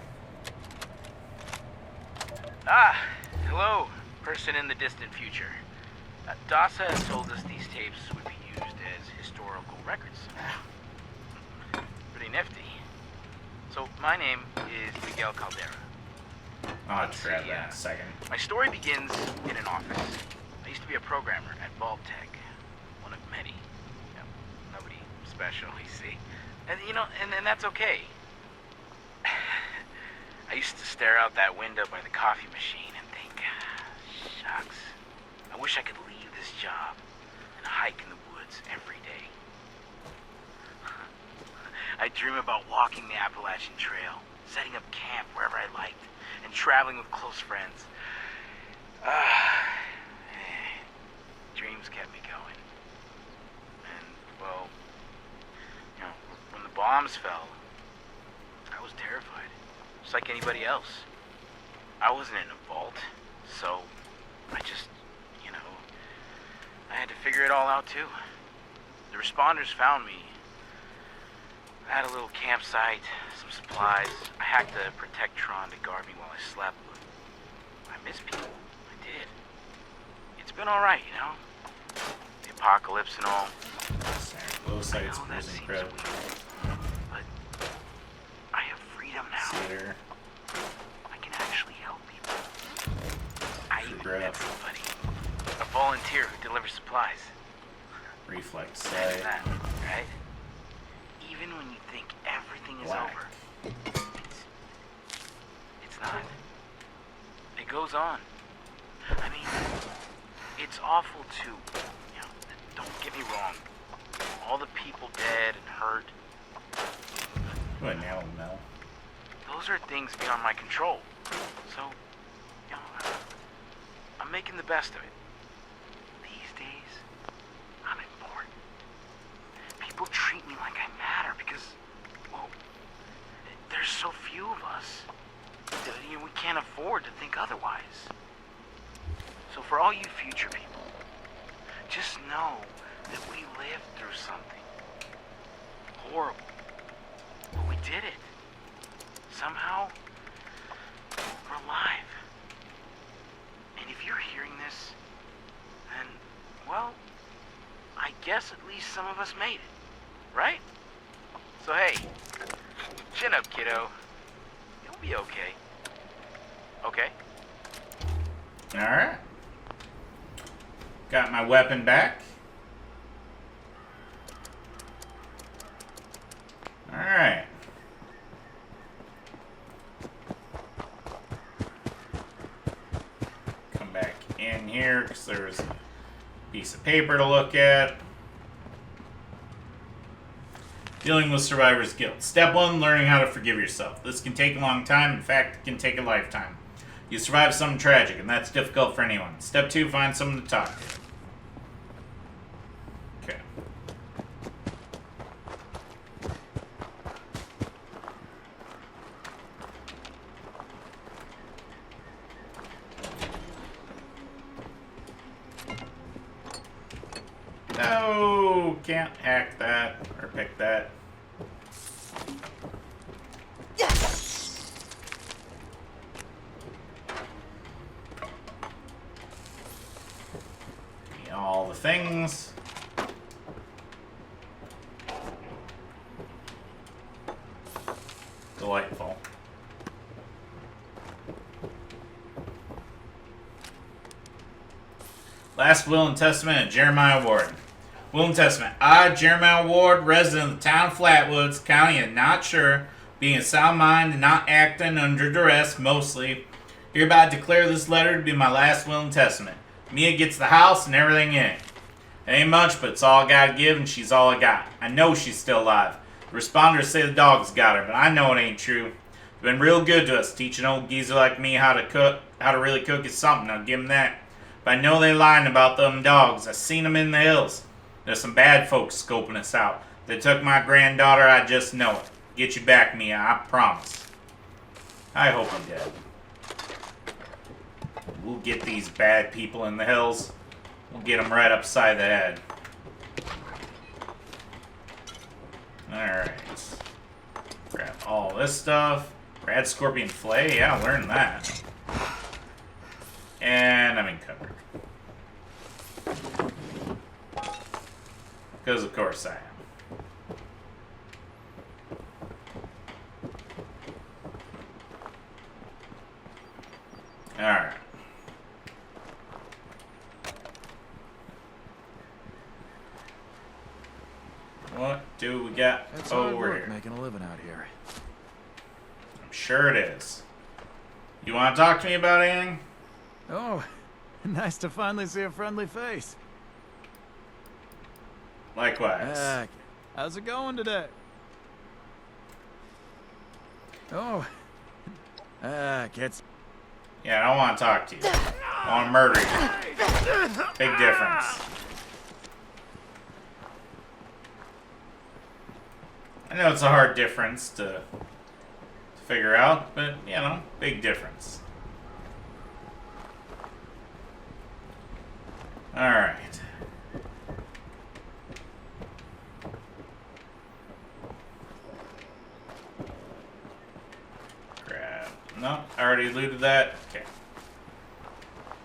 Ah, hello, person in the distant future. Dasa has told us these tapes would be used as historical records. Pretty nifty. So, my name is Miguel Caldera. I'll grab that in a second. My story begins in an office. I used to be a programmer at Vault-Tec. One of many. You know, nobody special, you see. And, you know, and that's okay. I used to stare out that window by the coffee machine and think, shucks, I wish I could leave this job and hike in the woods every day. I dream about walking the Appalachian Trail, setting up camp wherever I liked, and traveling with close friends. Dreams kept me going. And, well, you know, when the bombs fell, I was terrified. Just like anybody else. I wasn't in a vault, so I just, you know, I had to figure it all out too. The responders found me. I had a little campsite, some supplies. I hacked a Protectron to guard me while I slept, but I miss people. I did. It's been alright, you know? The apocalypse and all. Low sights, losing credit. But I have freedom now. Theater. I can actually help people. I even Grab. met somebody. A volunteer who delivers supplies. Reflex Imagine sight. that, right? Even when you think everything is Black. over, it's not. It goes on. I mean, it's awful too. You know, don't get me wrong. All the people dead and hurt. What now, Mel? Those are things beyond my control. So, you know, I'm making the best of it. These days, I'm important. People treat me like I matter because, well, there's so few of us. You know, we can't afford to think otherwise. So for all you future people, just know that we lived through something horrible. But we did it. Somehow, we're alive. And if you're hearing this, then, well, I guess at least some of us made it, right? So hey, chin up, kiddo. You'll be okay. Okay? Alright. Got my weapon back. Alright. Come back in here because there's a piece of paper to look at. Dealing with survivor's guilt. Step 1, learning how to forgive yourself. This can take a long time. In fact, it can take a lifetime. You survive something tragic, and that's difficult for anyone. Step 2, find someone to talk to. Okay. No, can't hack that or pick that. All the things. Delightful. Last will and testament of Jeremiah Ward. Will and testament. I, Jeremiah Ward, resident of the town of Flatwoods, county of Not Sure, being of sound mind and not acting under duress, mostly, hereby declare this letter to be my last will and testament. Mia gets the house and everything in it. It ain't much, but it's all I gotta give, and she's all I got. I know she's still alive. The responders say the dogs got her, but I know it ain't true. They've been real good to us. Teaching old geezer like me how to really cook is something. I'll give 'em that. But I know they lying about them dogs. I seen 'em in the hills. There's some bad folks scoping us out. They took my granddaughter. I just know it. Get you back, Mia. I promise. I hope I'm dead. We'll get these bad people in the hills. We'll get them right upside the head. Alright. Grab all this stuff. Rad Scorpion Flay. Yeah, I learned that. And I'm covered. Because of course I am. Alright. What do we got over here? Making a living out here. I'm sure it is. You want to talk to me about anything? Oh, nice to finally see a friendly face. Likewise. How's it going today? Oh, kids. Yeah, I don't want to talk to you. I want to murder you. Big difference. I know it's a hard difference to figure out, but, you know, big difference. Alright. Grab. No, I already looted that. Okay.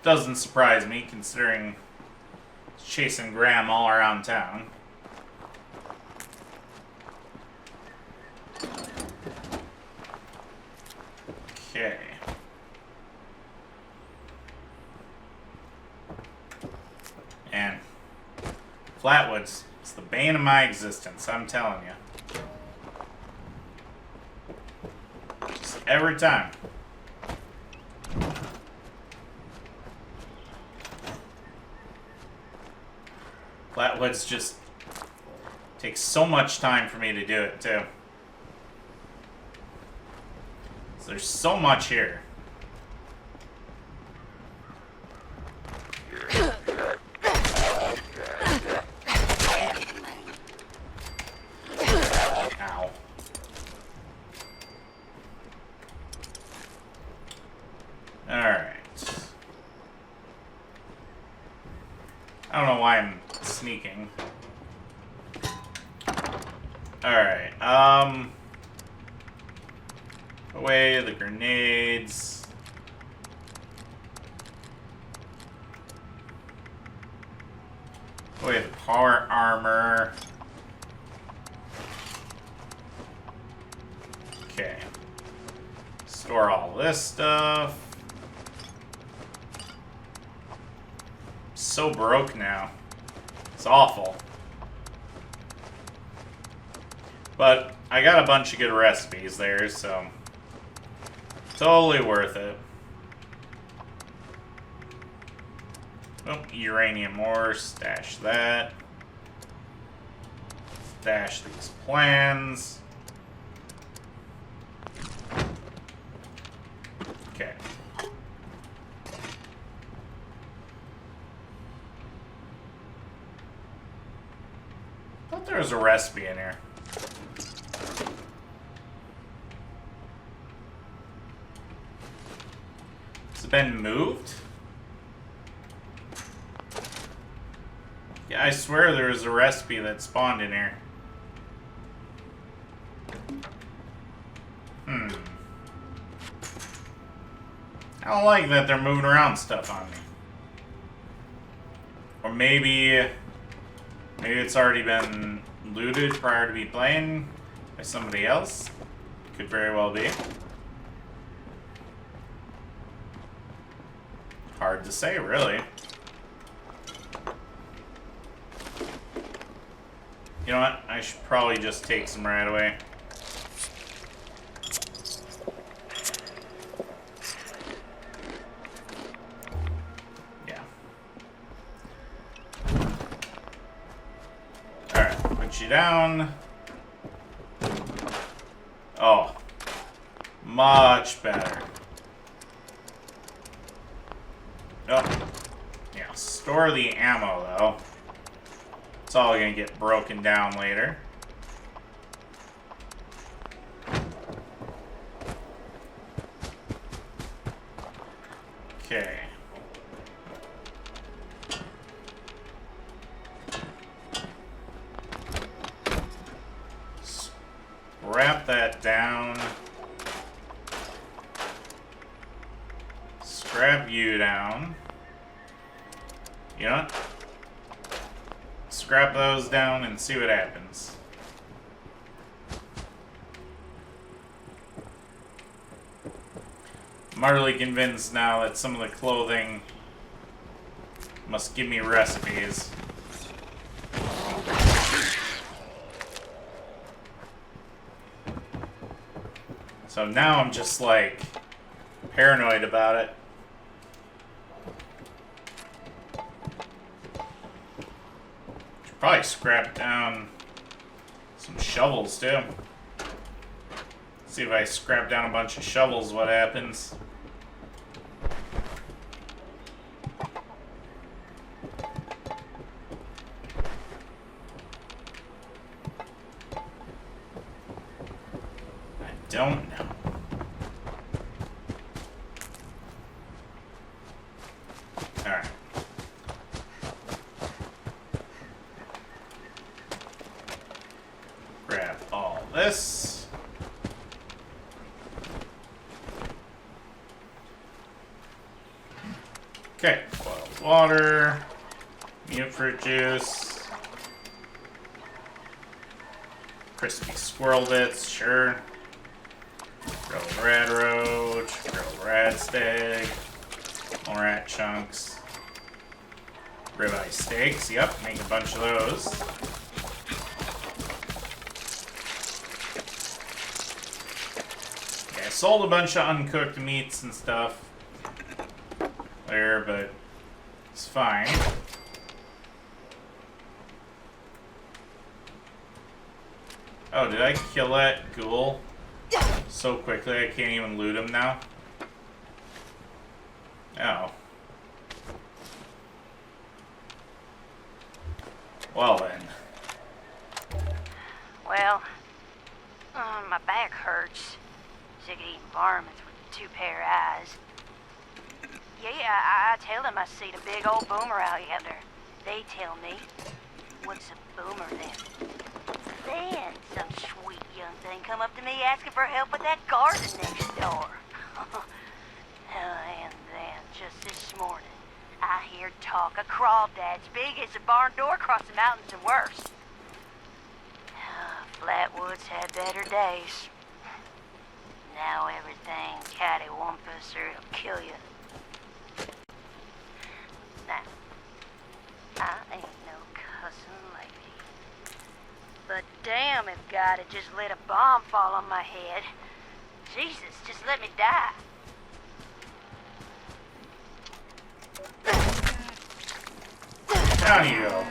Doesn't surprise me, considering chasing Graham all around town. Okay. And Flatwoods, it's the bane of my existence, I'm telling you. Just every time. Flatwoods just takes so much time for me to do it, too. There's so much here. Ow. Alright. I don't know why I'm sneaking. Alright, away the grenades. Away the power armor. Okay. Store all this stuff. so broke now. It's awful. But I got a bunch of good recipes there, so totally worth it. Oh, uranium ore, stash that. Stash these plans. Okay. Thought there was a recipe in here. Has it been moved? Yeah, I swear there was a recipe that spawned in here. I don't like that they're moving around stuff on me. Or maybe it's already been looted prior to me playing by somebody else. Could very well be. Hard to say, really. You know what? I should probably just take some right away. Yeah. Alright, put you down. Oh. Much better. Oh. Yeah, store the ammo, though. It's all gonna get broken down later. Okay. Wrap that down. Scrap you down. You know what? Scrap those down and see what happens. I'm utterly convinced now that some of the clothing must give me recipes. So now I'm just like paranoid about it. Should probably scrap down some shovels too. See if I scrap down a bunch of shovels, what happens. I don't know. Alright. Grab all this. Okay, boiled water, mute fruit juice, crispy squirrel bits, sure. Grilled red roach, grilled rat steak, more rat chunks, ribeye steaks, yep, make a bunch of those. Okay, I sold a bunch of uncooked meats and stuff there, but it's fine. Oh, did I kill that ghoul so quickly I can't even loot him now? Oh. Well then. Well, my back hurts. Sick of eating varmints with 2 pair of eyes. Yeah, I tell them I seen a big old boomer out yonder. They tell me, what's a boomer then? Then some sweet young thing come up to me asking for help with that garden next door. And then, just this morning, I hear talk of crawdads big as a barn door across the mountains and worse. Flatwoods had better days. Now everything cattywampus or it'll kill you. Now, I ain't no cussing lady. But damn if God had just let a bomb fall on my head. Jesus, just let me die. Down you go.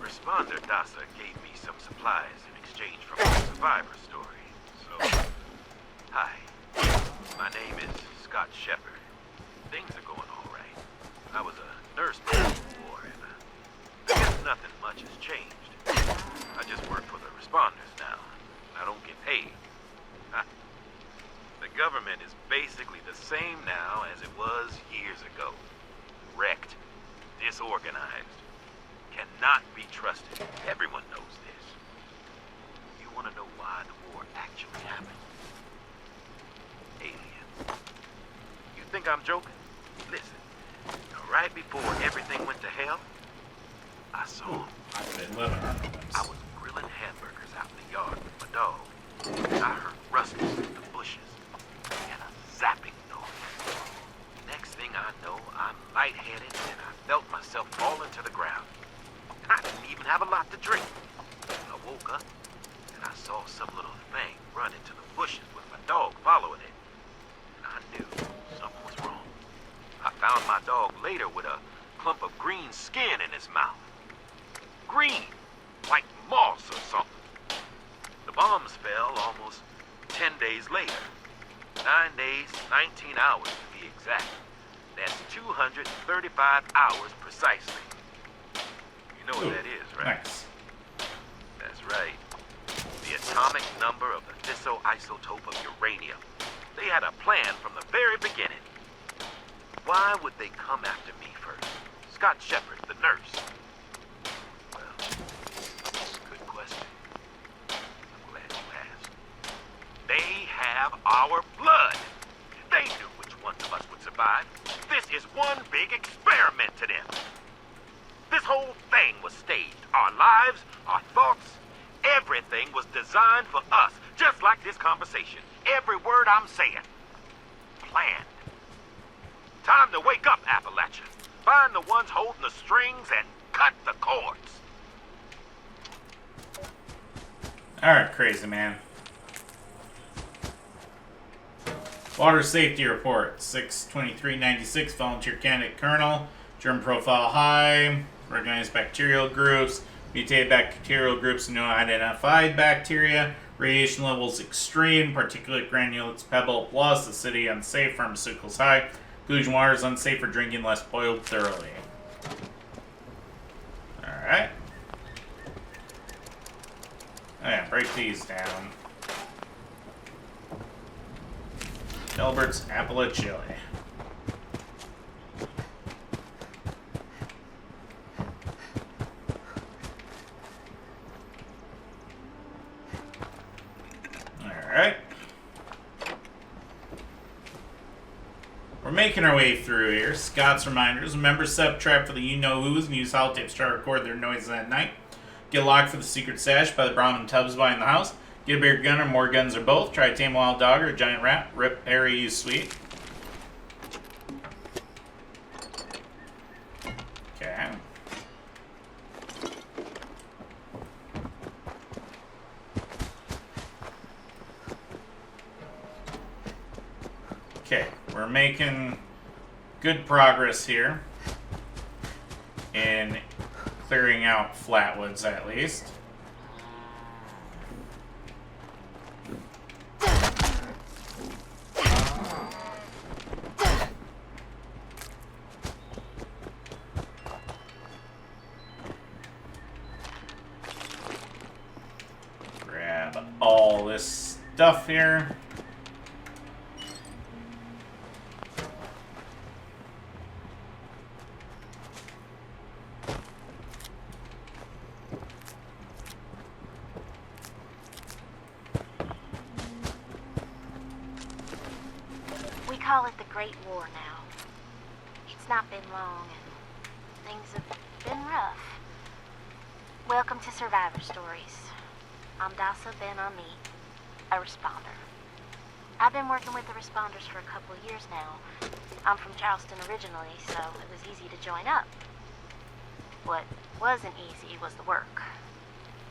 Responder Dasa gave me some supplies in exchange for my survivor story. So, hi. My name is Scott Shepard. Things are going all right. I was a nurse before, and I guess nothing much has changed. I just work for the responders now. I don't get paid. The government is basically the same now as it was years ago. Wrecked. Disorganized. Cannot be trusted. Everyone knows this. You want to know why the war actually happened? Aliens. You think I'm joking? Listen. Right before everything went to hell, I saw them. I was grilling hamburgers out in the yard with my dog. I heard rustles in the bushes and a zapping noise. Next thing I know, I'm lightheaded and I felt myself falling to the ground. And I didn't even have a lot to drink. I woke up and I saw some little thing run into the bushes with my dog following it. And I knew something was wrong. I found my dog later with a clump of green skin in his mouth. Green, like moss or something. The bombs fell almost 10 days later. 9 days, 19 hours to be exact. That's 235 hours precisely. You know what that is, right? Nice. That's right. The atomic number of the fissile isotope of uranium. They had a plan from the very beginning. Why would they come after me first? Scott Shepard, the nurse. Well, good question. I'm glad you asked. They have our blood. They knew which ones of us would survive. This is one big experiment to them. This whole thing was staged. Our lives, our thoughts, everything was designed for us. Just like this conversation. Every word I'm saying. Planned. Time to wake up, Appalachia. Find the ones holding the strings and cut the cords. Alright, crazy man. Water safety report. 6/23/96. Volunteer candidate Colonel. Germ profile high. Recognized bacterial groups. Mutated bacterial groups. No identified bacteria. Radiation levels extreme. Particulate granulates pebble plus. Acidity unsafe. Pharmaceuticals high. Pollution water is unsafe for drinking unless boiled thoroughly. Alright. Oh yeah, break these down. Delbert's Apple Chili. Alright. We're making our way through here. Scott's reminders. Remember, set up trap for the you-know-who's and use holotapes to record their noises at night. Get a lock for the secret stash by the Brahmin tubs behind the house. Get a bigger gun or more guns or both. Try to tame a wild dog or a giant rat. Rip Harry, you sweet. Okay. Okay, we're making good progress here in clearing out Flatwoods, at least. Grab all this stuff here. We call it the Great War now. It's not been long, and things have been rough. Welcome to Survivor Stories. I'm Dasa Ben Ami, a responder. I've been working with the responders for a couple of years now. I'm from Charleston originally, so it was easy to join up. What wasn't easy was the work.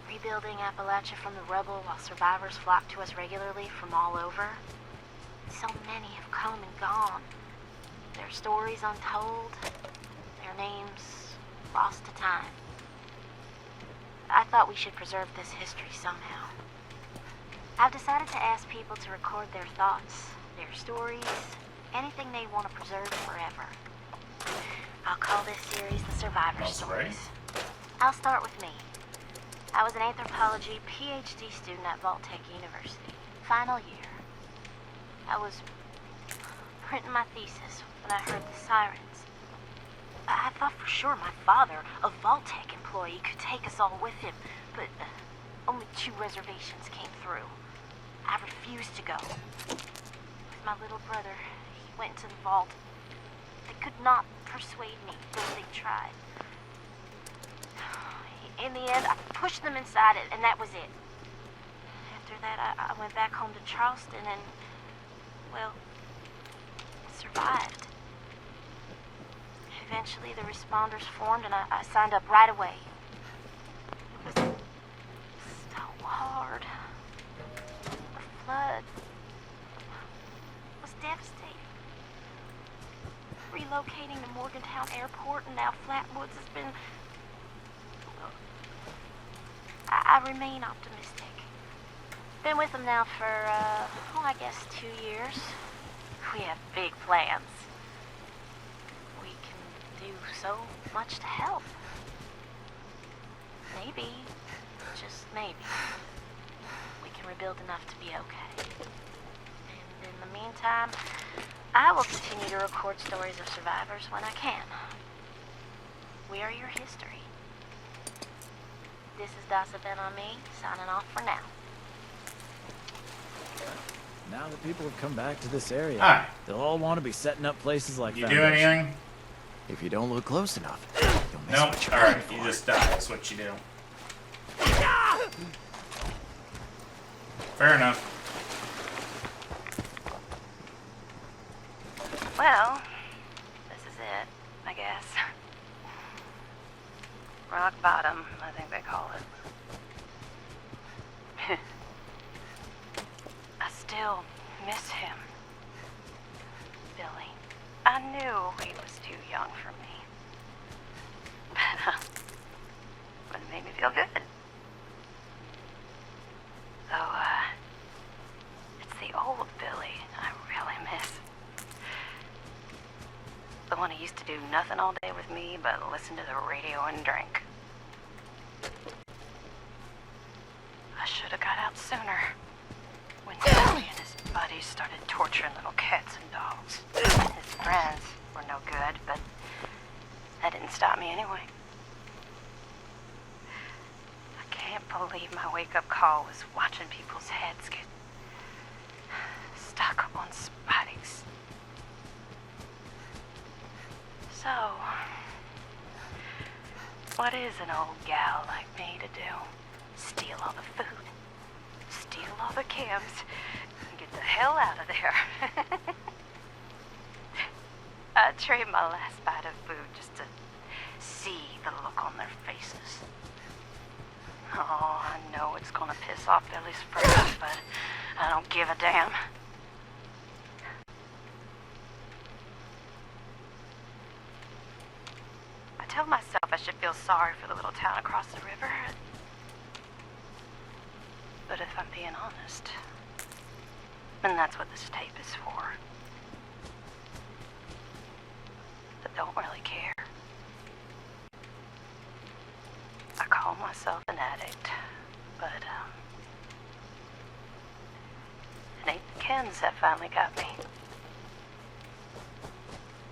Rebuilding Appalachia from the rubble while survivors flock to us regularly from all over. So many have come and gone. Their stories untold, their names lost to time. I thought we should preserve this history somehow. I've decided to ask people to record their thoughts, their stories, anything they want to preserve forever. I'll call this series The Survivor Stories. I'll start with me. I was an anthropology PhD student at Vault-Tec University, final year. I was printing my thesis when I heard the sirens. I thought for sure my father, a Vault-Tec employee, could take us all with him, but only 2 reservations came through. I refused to go. With my little brother, he went to the vault. They could not persuade me, though they tried. In the end, I pushed them inside it, and that was it. After that, I went back home to Charleston and, well, survived. Eventually, the responders formed, and I signed up right away. It was so hard. The flood was devastating. Relocating to Morgantown Airport and now Flatwoods has been... I remain optimistic. Been with them now for, I guess 2 years. We have big plans. We can do so much to help. Maybe, just maybe, we can rebuild enough to be okay. And in the meantime, I will continue to record stories of survivors when I can. We are your history. This is Dasa Ben on me, signing off for now. Now that people have come back to this area, Hi. they'll all want to be setting up places like You do Foundation. anything? If you don't look close enough, you'll miss Nope. what you're Alright, looking you for. just die. That's what you do. Fair enough. Well, this is it, I guess. Rock bottom, I think they call it. I still miss him. Billy. I knew he was too young for me. But it made me feel good. So, it's the old Billy I really miss. The one who used to do nothing all day with me but listen to the radio and drink. I should have got out sooner. When Billy and his buddies started torturing little cats and dogs. His friends were no good, but that didn't stop me anyway. I can't believe my wake-up call was watching people's heads get stuck on spikes. So, what is an old gal like me to do? Steal all the food, steal all the cams, and get the hell out of there. I'd trade my last bite of food just to see the look on their faces. Oh, I know it's gonna piss off Billy's friends, but I don't give a damn. I tell myself I should feel sorry for the little town across the river. But if I'm being honest, and that's what this tape is for, I don't really care. I call myself an addict, but it ain't the chems that finally got me.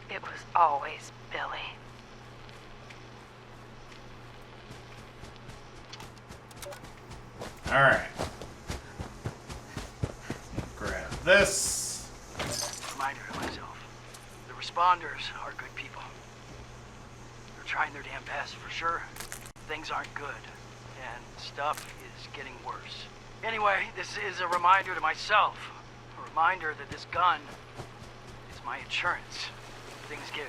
It was always Billy. Alright. Grab this. Reminder to myself. The responders are good people. They're trying their damn best for sure. Things aren't good. And stuff is getting worse. Anyway, this is a reminder to myself. Or Reminder that this gun is my insurance. Things get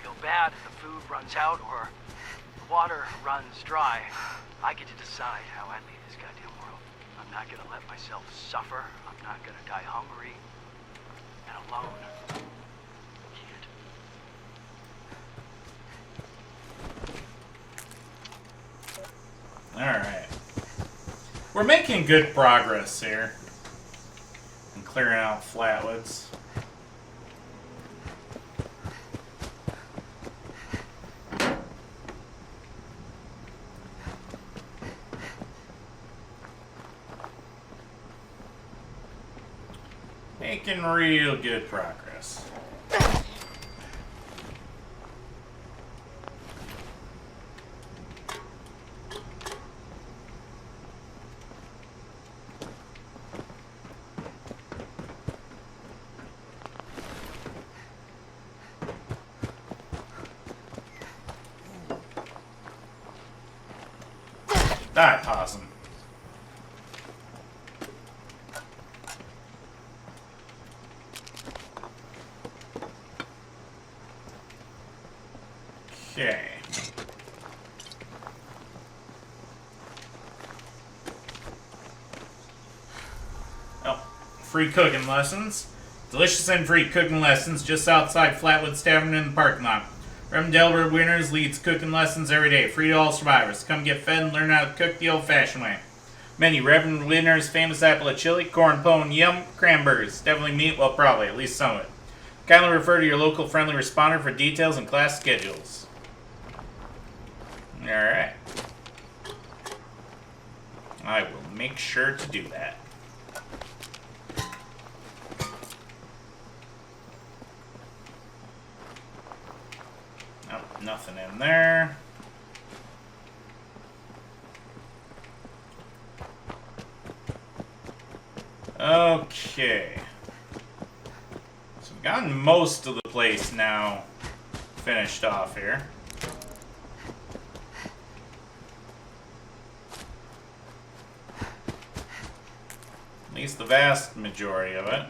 real bad if the food runs out or the water runs dry. I get to decide how I leave this goddamn world. I'm not gonna let myself suffer. I'm not gonna die hungry and alone. Alright. We're making good progress here. And clearing out Flatwoods. Making real good progress. Die, possum. Okay. Oh, free cooking lessons. Delicious and free cooking lessons just outside Flatwoods Tavern in the parking lot. Reverend Delbert Winters leads cooking lessons every day, free to all survivors. Come get fed and learn how to cook the old-fashioned way. Menu: Reverend Winters' famous apple of chili, corn pone, yum, cranberries. Definitely meat, well, probably, at least some of it. Kindly refer to your local friendly responder for details and class schedules. Alright. I will make sure to do that. Nope, nothing in there. Okay. So we've gotten most of the place now finished off here. At least the vast majority of it.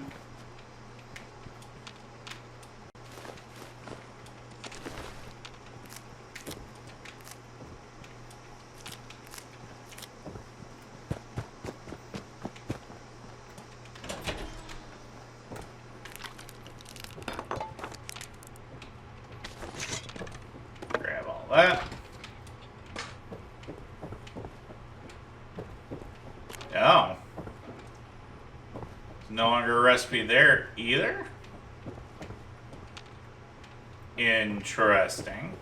Grab all that. Oh. No longer a recipe there either? Interesting.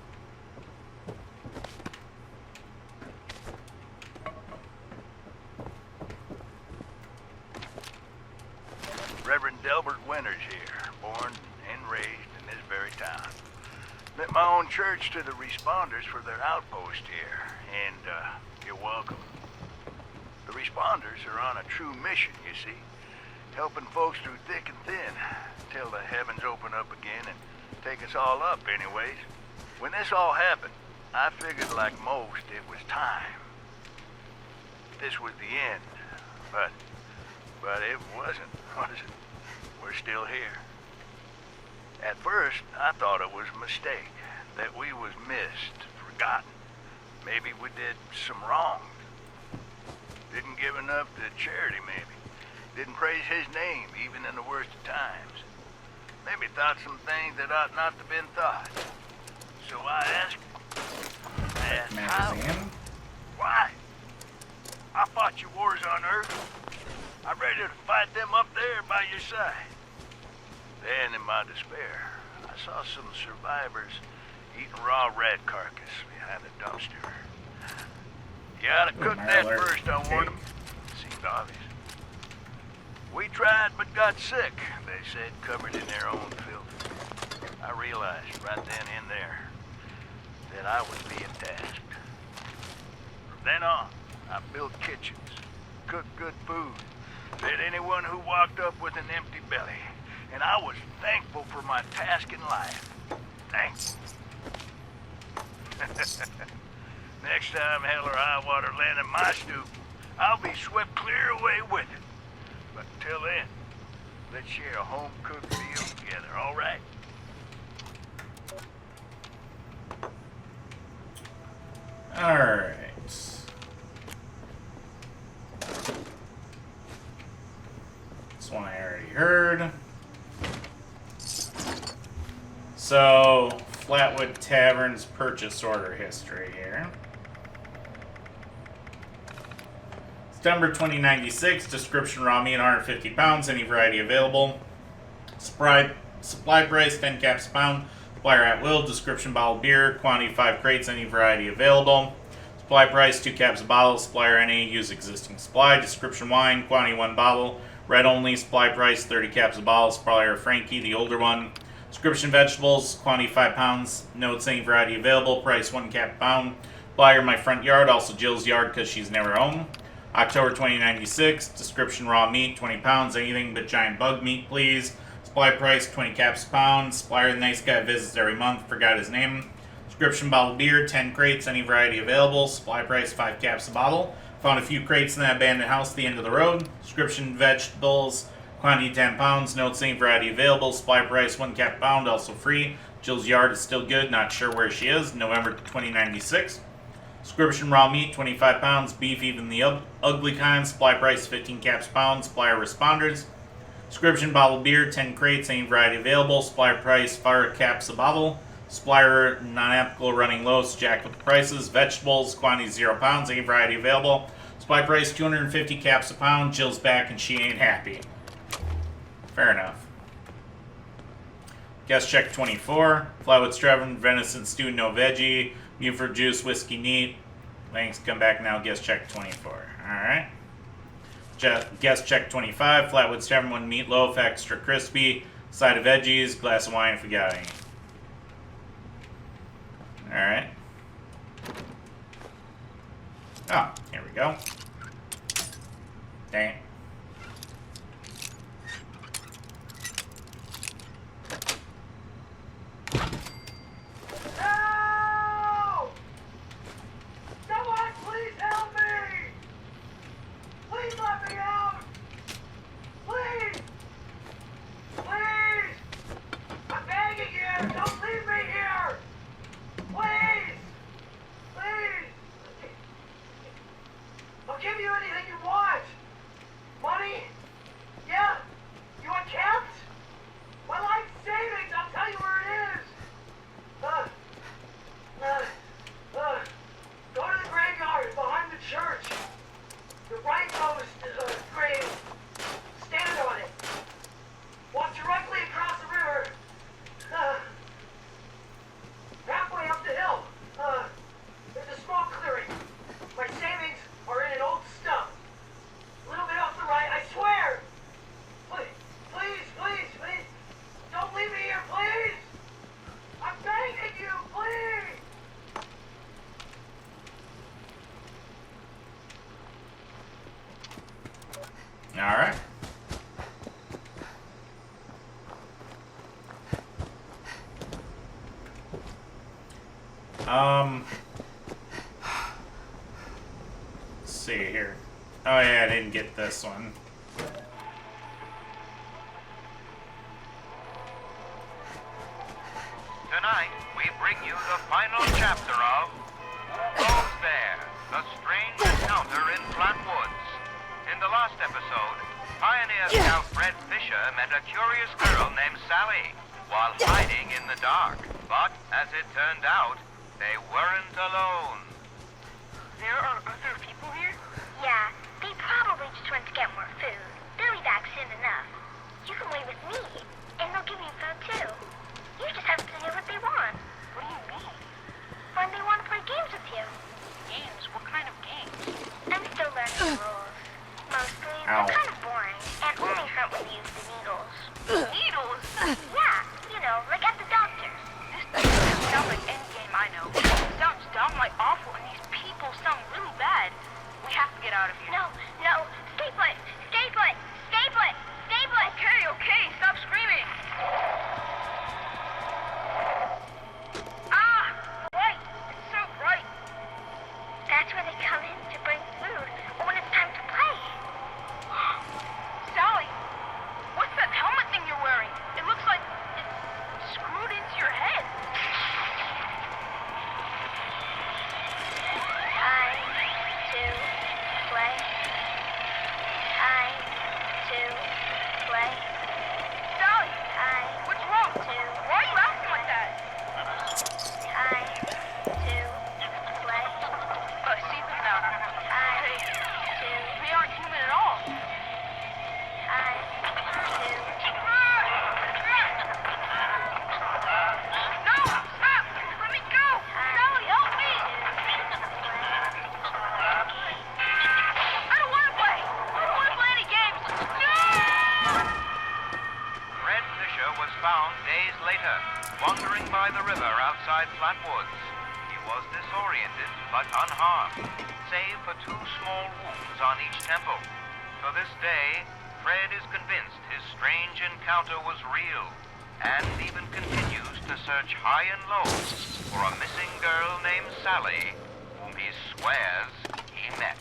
Reverend Delbert Winters here, born and raised in this very town. Met my own church to the responders for their outpost here, and you're welcome. The responders are on a true mission, you see. Helping folks through thick and thin, till the heavens open up again and take us all up anyways. When this all happened, I figured like most it was time. This was the end, but it wasn't, was it? We're still here. At first, I thought it was a mistake, that we was missed, forgotten. Maybe we did some wrong. Didn't give enough to charity, maybe. Didn't praise his name, even in the worst of times. Maybe thought some things that ought not to have been thought. So I asked how? Why? I fought your wars on Earth. I'm ready to fight them up there by your side. Then, in my despair, I saw some survivors eating raw rat carcass behind a dumpster. You ought to cook that first, I warned them. Seemed obvious. We tried but got sick, they said, covered in their own filth. I realized right then and there that I was being tasked. From then on, I built kitchens, cooked good food, fed anyone who walked up with an empty belly. And I was thankful for my task in life. Thankful. Next time hell or high water land in my stoop, I'll be swept clear away with it. But until then, Let's share a home-cooked meal together, all right? Alright. This one I already heard. So, Flatwood Tavern's purchase order history here. September 2096, description raw meat 150 pounds, any variety available. Supply price 10 caps a pound. Supplier at will, description bottled beer, quantity 5 crates, any variety available. Supply price 2 caps a bottle, supplier NA, use existing supply. Description wine, quantity 1 bottle, red only, supply price 30 caps a bottle, supplier Frankie, the older one. Description vegetables, quantity 5 pounds, notes any variety available, price 1 cap a pound. Supplier my front yard, also Jill's yard because she's never home. October 2096, description raw meat, 20 pounds, anything but giant bug meat, please. Supply price, 20 caps a pound. Supplier, the nice guy visits every month, forgot his name. Description bottled beer, 10 crates, any variety available. Supply price, 5 caps a bottle. Found a few crates in that abandoned house at the end of the road. Description vegetables, quantity 10 pounds, notes any variety available. Supply price, 1 cap a pound, also free. Jill's yard is still good, not sure where she is. November 2096. Description raw meat, 25 pounds, beef, even the ugly kind. Supply price, 15 caps a pound. Supplier responders. Description bottled beer, 10 crates, any variety available. Supplier price, 5 caps a bottle. Supplier non-applicable, running low, so jack up the prices. Vegetables, quantity 0 pounds, any variety available. Supply price, 250 caps a pound. Jill's back and she ain't happy. Fair enough. Guest check 24. Flatwoods Tavern, venison stew, no veggie. Buford juice, whiskey neat. Thanks, come back now. Guest check 24. Alright. Guest check 25. Flatwoods Tavern, 1 meatloaf, extra crispy. Side of veggies, glass of wine if we got any. Alright. Oh, here we go. Dang it. Alright. Let's see here. Oh yeah, I didn't get this one. Tonight, we bring you the final chapter of Who's There? A Strange Encounter in Flatwoods. In the last episode, Pioneer Scout Fred Fisher met a curious girl named Sally while hiding in the dark. But, as it turned out, they weren't alone. There are other people here? Yeah, they probably just went to get more food. They'll be back soon enough. You can wait with me, and they'll give you food too. You just have to do what they want. What do you mean? When they want to play games with you. Games? What kind of games? I'm still learning the rules. Mostly, Ow. they're kind of boring, and only fun when you use the needles. Needles? Yeah, you know, like at the doctor's. This doesn't sound like any game I know. It sounds downright awful, and these people sound really bad. We have to get out of here. No, wandering by the river outside Flatwoods. He was disoriented, but unharmed, save for 2 small wounds on each temple. To this day, Fred is convinced his strange encounter was real, and even continues to search high and low for a missing girl named Sally, whom he swears he met.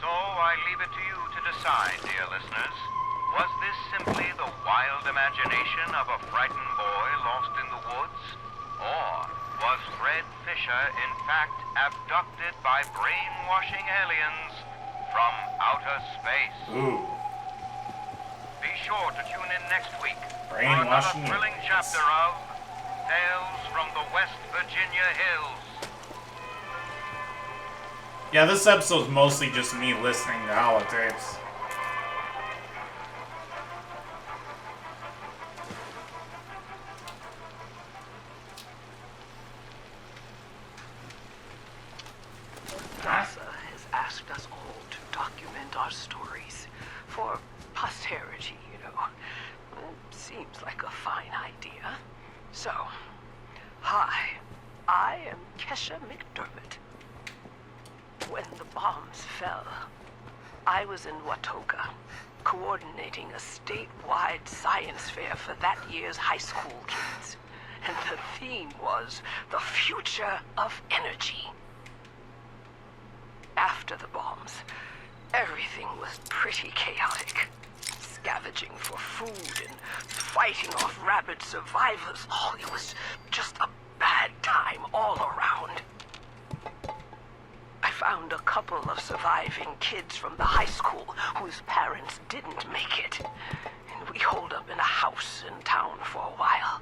So I leave it to you to decide, dear listeners. Was this simply the wild imagination of a frightened boy lost in the woods? Or was Fred Fisher in fact abducted by brainwashing aliens from outer space? Ooh. Be sure to tune in next week for another Brainwashing thrilling aliens. chapter of Tales from the West Virginia Hills. Yeah, this episode's mostly just me listening to holotapes. NASA has asked us all to document our stories for posterity, you know. It seems like a fine idea. So, hi, I am Kesha McDermott. When the bombs fell, I was in Watoga, coordinating a statewide science fair for that year's high school kids. And the theme was the future of energy. After the bombs, everything was pretty chaotic. Scavenging for food and fighting off rabid survivors. Oh, it was just a bad time all around. I found a couple of surviving kids from the high school whose parents didn't make it. And we holed up in a house in town for a while.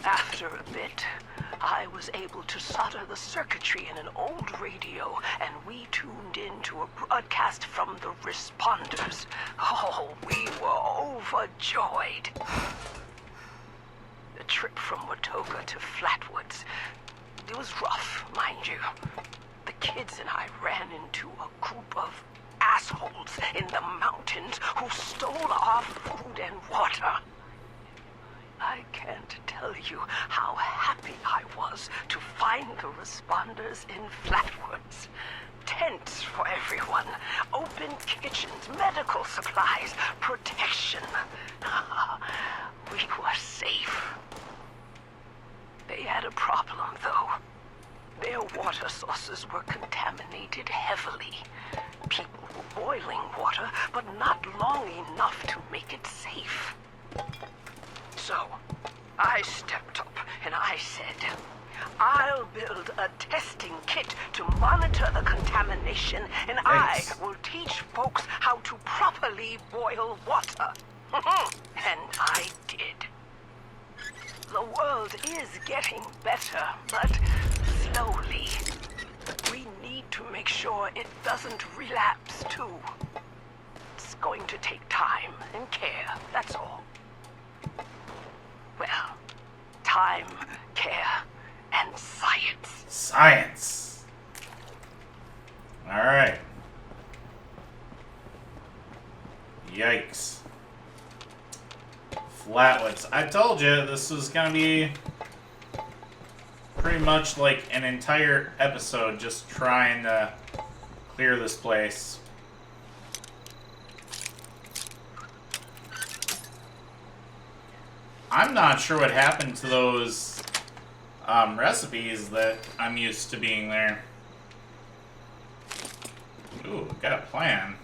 After a bit, I was able to solder the circuitry in an old radio, and we tuned in to a broadcast from the responders. Oh, we were overjoyed. The trip from Watoga to Flatwoods, it was rough, mind you. The kids and I ran into a group of assholes in the mountains who stole our food and water. I can't tell you how happy I was to find the responders in Flatwoods. Tents for everyone, open kitchens, medical supplies, protection. We were safe. They had a problem, though. Their water sources were contaminated heavily. People were boiling water, but not long enough to make it safe. So, I stepped up and I said, I'll build a testing kit to monitor the contamination, and Thanks. I will teach folks how to properly boil water. And I did. The world is getting better, but slowly. We need to make sure it doesn't relapse, too. It's going to take time and care, that's all. Well, time, care, and science. Science. Alright. Yikes. Flatwoods. I told you this was gonna be pretty much like an entire episode just trying to clear this place. I'm not sure what happened to those recipes that I'm used to being there. Ooh, got a plan.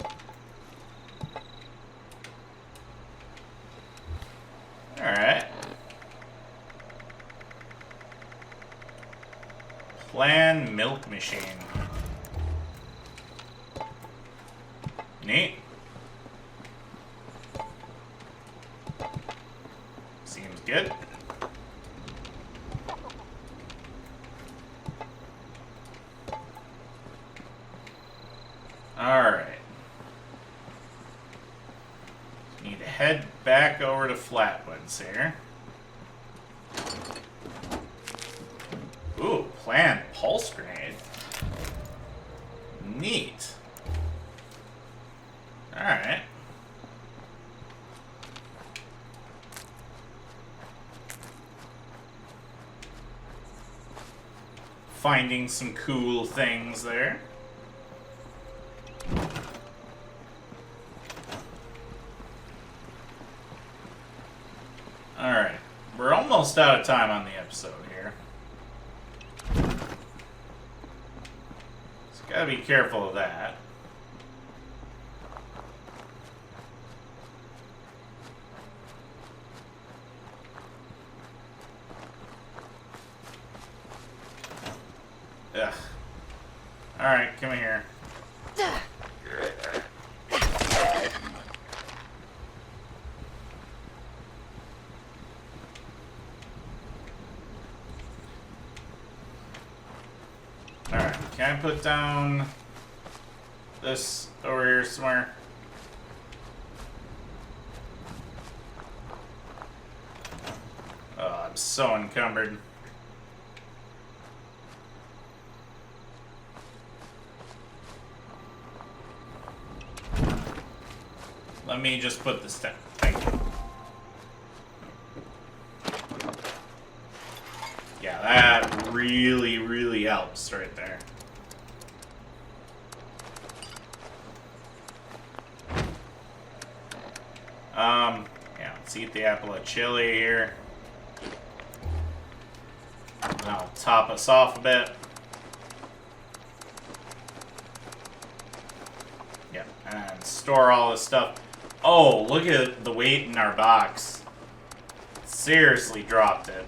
Alright. Plan milk machine. Neat. Seems good. Alright. Need to head back over to Flatwoods here. Ooh, planned pulse grenade. Neat. Alright. finding some cool things there. Alright, we're almost out of time on the episode here. So gotta be careful of that. Ugh. Alright, come here. Alright, can I put down this over here somewhere? Oh, I'm so encumbered. Let me just put this down. Thank you. Yeah, that really, really helps right there. Yeah, let's eat the apple of chili here. And I'll top us off a bit. Yeah, and store all this stuff. Oh, look at the weight in our box. Seriously dropped it.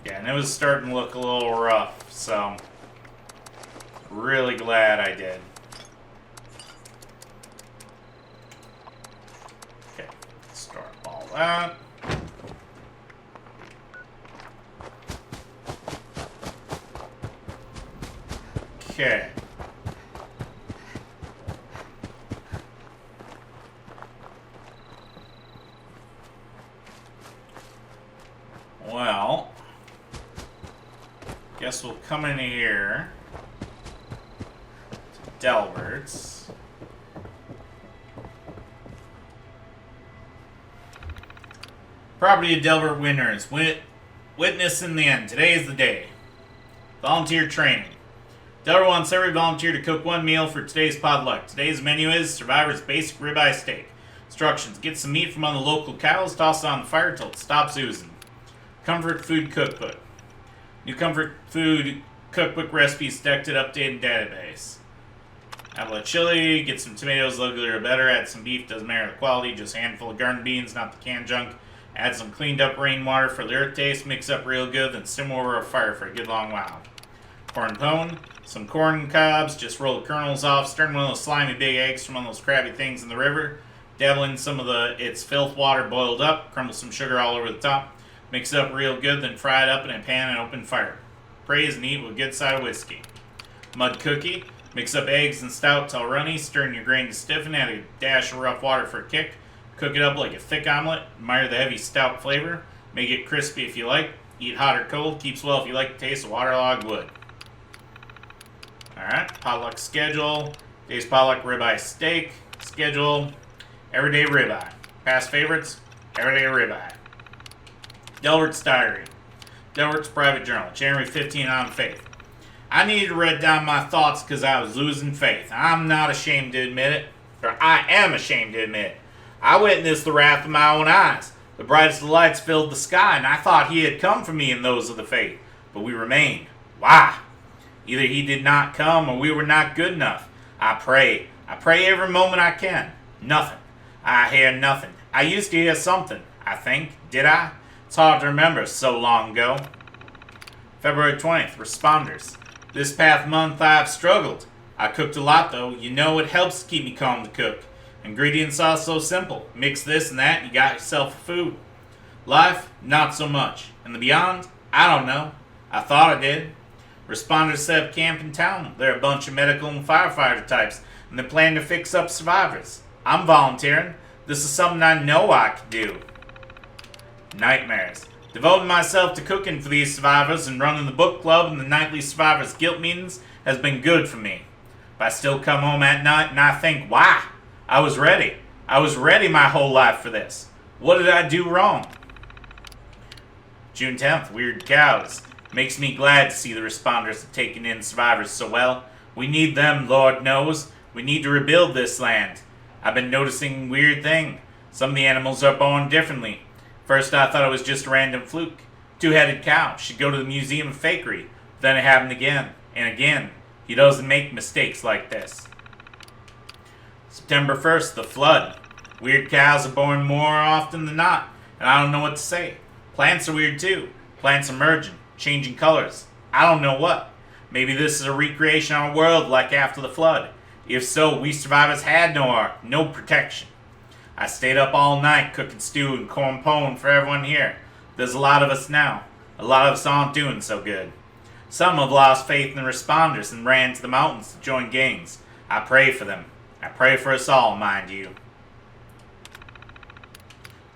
Yeah, and it was starting to look a little rough, so really glad I did. Okay, store all that. Okay. Well, guess we'll come in here to Delbert's. Property of Delbert winners. Witness in the end. Today is the day. Volunteer training. Delbert wants every volunteer to cook one meal for today's potluck. Today's menu is Survivor's Basic Ribeye Steak. Instructions. Get some meat from one of the local cows, toss it on the fire till it stops oozing. Comfort Food Cookbook. New Comfort Food Cookbook recipes stacked at updated database. Apple of chili. Get some tomatoes, uglier or better. Add some beef, doesn't matter the quality. Just a handful of garden beans, not the canned junk. Add some cleaned up rainwater for the earth taste. Mix up real good, then simmer over a fire for a good long while. Corn pone. Some corn cobs. Just roll the kernels off. Stir in one of those slimy big eggs from one of those crabby things in the river. Dabble in some of its filth water boiled up. Crumble some sugar all over the top. Mix it up real good, then fry it up in a pan and open fire. Praise and eat with a good side of whiskey. Mud cookie. Mix up eggs and stout till runny. Stir in your grain to stiffen. Add a dash of rough water for a kick. Cook it up like a thick omelet. Admire the heavy stout flavor. Make it crispy if you like. Eat hot or cold. Keeps well if you like the taste of waterlogged wood. Alright, potluck schedule. Today's potluck ribeye steak. Schedule. Everyday ribeye. Past favorites. Everyday ribeye. Delbert's diary. Delbert's private journal. January 15 on faith. I needed to write down my thoughts because I was losing faith. I'm not ashamed to admit it. Or I am ashamed to admit it. I witnessed the wrath of my own eyes. The brightest of lights filled the sky, and I thought he had come for me and those of the faith. But we remained. Why? Either he did not come or we were not good enough. I pray. I pray every moment I can. Nothing. I hear nothing. I used to hear something, I think. Did I? It's hard to remember, so long ago. February 20th, responders. This past month I've struggled. I cooked a lot though. You know it helps to keep me calm to cook. Ingredients are so simple. Mix this and that and you got yourself a food. Life, not so much. And the beyond? I don't know. I thought I did. Responders set up camp in town. They're a bunch of medical and firefighter types, and they're planning to fix up survivors. I'm volunteering. This is something I know I can do. Nightmares. Devoting myself to cooking for these survivors and running the book club and the nightly survivors guilt meetings has been good for me. But I still come home at night and I think, why? I was ready. I was ready my whole life for this. What did I do wrong? June 10th, weird cows. Makes me glad to see the responders have taken in survivors so well. We need them, Lord knows. We need to rebuild this land. I've been noticing a weird thing. Some of the animals are born differently. First I thought it was just a random fluke. Two-headed cow should go to the Museum of Fakery. Then it happened again, and again. He doesn't make mistakes like this. September 1st, the flood. Weird cows are born more often than not, and I don't know what to say. Plants are weird too. Plants emerging, changing colors. I don't know what. Maybe this is a recreation of our world like after the flood. If so, we survivors had no ark, no protection. I stayed up all night cooking stew and corn pone for everyone here. There's a lot of us now. A lot of us aren't doing so good. Some have lost faith in the responders and ran to the mountains to join gangs. I pray for them. I pray for us all, mind you.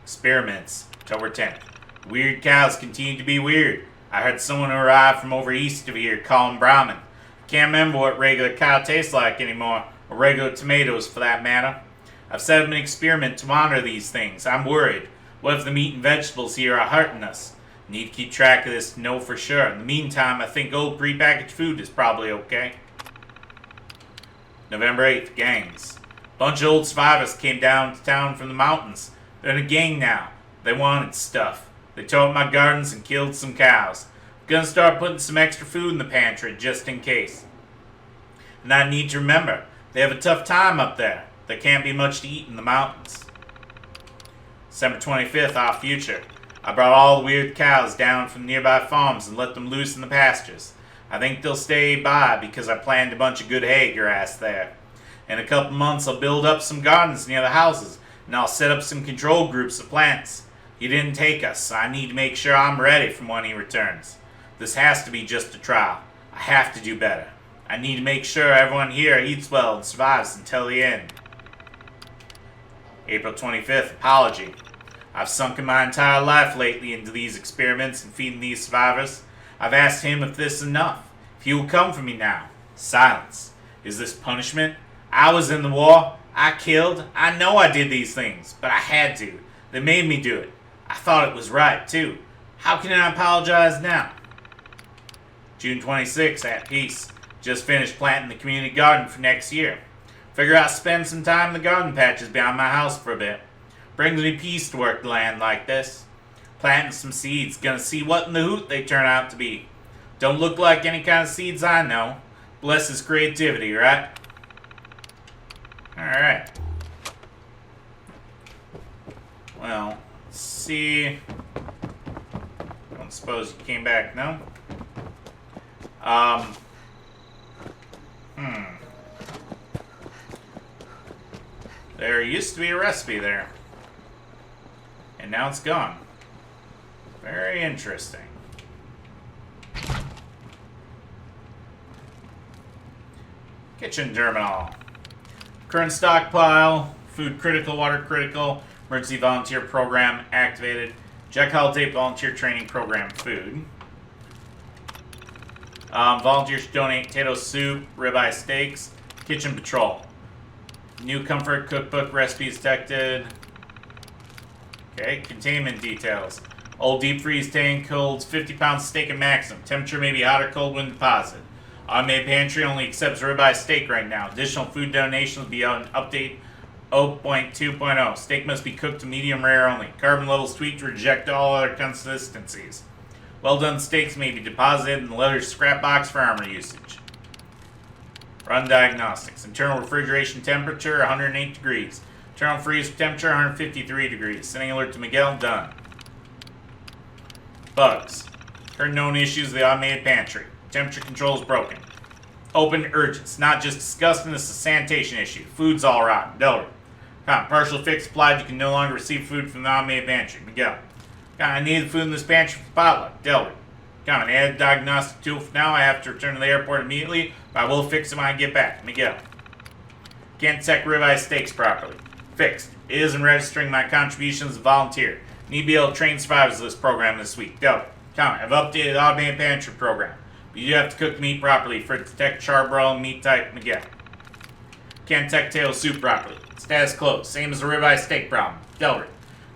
Experiments, October 10th. Weird cows continue to be weird. I heard someone who arrived from over east of here call them Brahmin. Can't remember what regular cow tastes like anymore, or regular tomatoes for that matter. I've set up an experiment to monitor these things. I'm worried. What if the meat and vegetables here are hurting us? Need to keep track of this to know for sure. In the meantime, I think old prepackaged food is probably okay. November 8th, gangs. Bunch of old survivors came down to town from the mountains. They're in a gang now. They wanted stuff. They tore up my gardens and killed some cows. I'm gonna start putting some extra food in the pantry just in case. And I need to remember, they have a tough time up there. There can't be much to eat in the mountains. December 25th, our future. I brought all the weird cows down from nearby farms and let them loose in the pastures. I think they'll stay by because I planted a bunch of good hay grass there. In a couple months I'll build up some gardens near the houses, and I'll set up some control groups of plants. He didn't take us, so I need to make sure I'm ready for when he returns. This has to be just a trial. I have to do better. I need to make sure everyone here eats well and survives until the end. April 25th, apology. I've sunken my entire life lately into these experiments and feeding these survivors. I've asked him if this is enough, if he will come for me now. Silence. Is this punishment? I was in the war. I killed. I know I did these things, but I had to. They made me do it. I thought it was right, too. How can I apologize now? June 26th, at peace. Just finished planting the community garden for next year. Figure I'll spend some time in the garden patches behind my house for a bit. Brings me peace to work the land like this. Planting some seeds, gonna see what in the hoot they turn out to be. Don't look like any kind of seeds I know. Bless his creativity, right? Alright. Well, let's see. I don't suppose you came back, no? There used to be a recipe there. And now it's gone. Very interesting. Kitchen terminal. Current stockpile. Food critical, water critical. Emergency volunteer program activated. Jack Holiday volunteer training program food. Volunteers should donate potato soup, ribeye steaks. Kitchen patrol. New comfort cookbook recipes detected. Okay, containment details. Old deep freeze tank holds 50 pounds steak at maximum. Temperature may be hot or cold when deposited. Automated pantry only accepts ribeye steak right now. Additional food donations will be on update 0.2.0. Steak must be cooked to medium rare only. Carbon levels tweaked to reject all other consistencies. Well done steaks may be deposited in the leather scrap box for armor usage. Run diagnostics. Internal refrigeration temperature 108 degrees. Internal freeze temperature 153 degrees. Sending alert to Miguel. Done. Bugs. Current known issues of the automated pantry. Temperature control is broken. Open urgent. It's not just disgusting, this is a sanitation issue. Food's all rotten. Delaware. Partial fix applied. You can no longer receive food from the automated pantry. Miguel. I need the food in this pantry for potluck. Delaware. An added diagnostic tool for now. I have to return to the airport immediately, but I will fix it when I get back. Miguel. Can't detect ribeye steaks properly. Fixed. It isn't registering my contributions as a volunteer. Need to be able to train survivors of this program this week. Delaware. I've updated the automated pantry program, but you do have to cook meat properly for it to detect charbroil and meat type. Miguel. Can't detect potato soup properly. Status closed. Same as the ribeye steak problem. Delaware.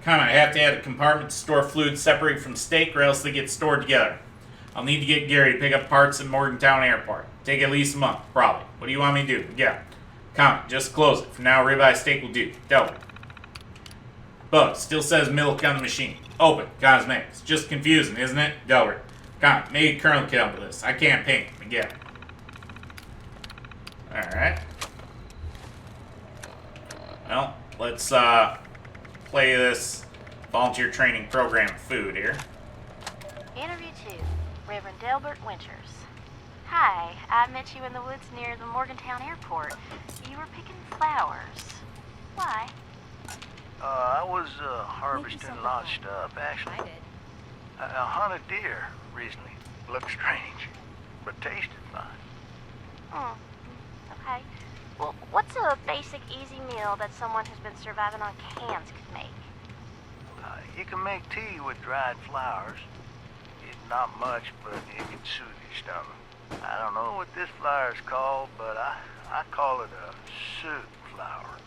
I have to add a compartment to store fluid separate from steak or else they get stored together. I'll need to get Gary to pick up parts at Morgantown Airport. Take at least a month, probably. What do you want me to do? Yeah. Comment. Just close it. For now, ribeye steak will do. Delbert. Bug. Still says milk on the machine. Open. Cosmetics. Just confusing, isn't it? Delbert. Comment. Maybe Colonel can help with this. I can't paint. Miguel. Alright. Well, let's play this volunteer training program food here. Interview 2. Reverend Delbert Winters. Hi, I met you in the woods near the Morgantown Airport. You were picking flowers. Why? I was harvesting a lot of stuff, actually. I hunted deer recently. Looked strange, but tasted fine. Okay. Well, what's a basic, easy meal that someone who's been surviving on cans could make? You can make tea with dried flowers. It's not much, but it can soothe your stomach. I don't know what this flower is called, but I call it a soup flower.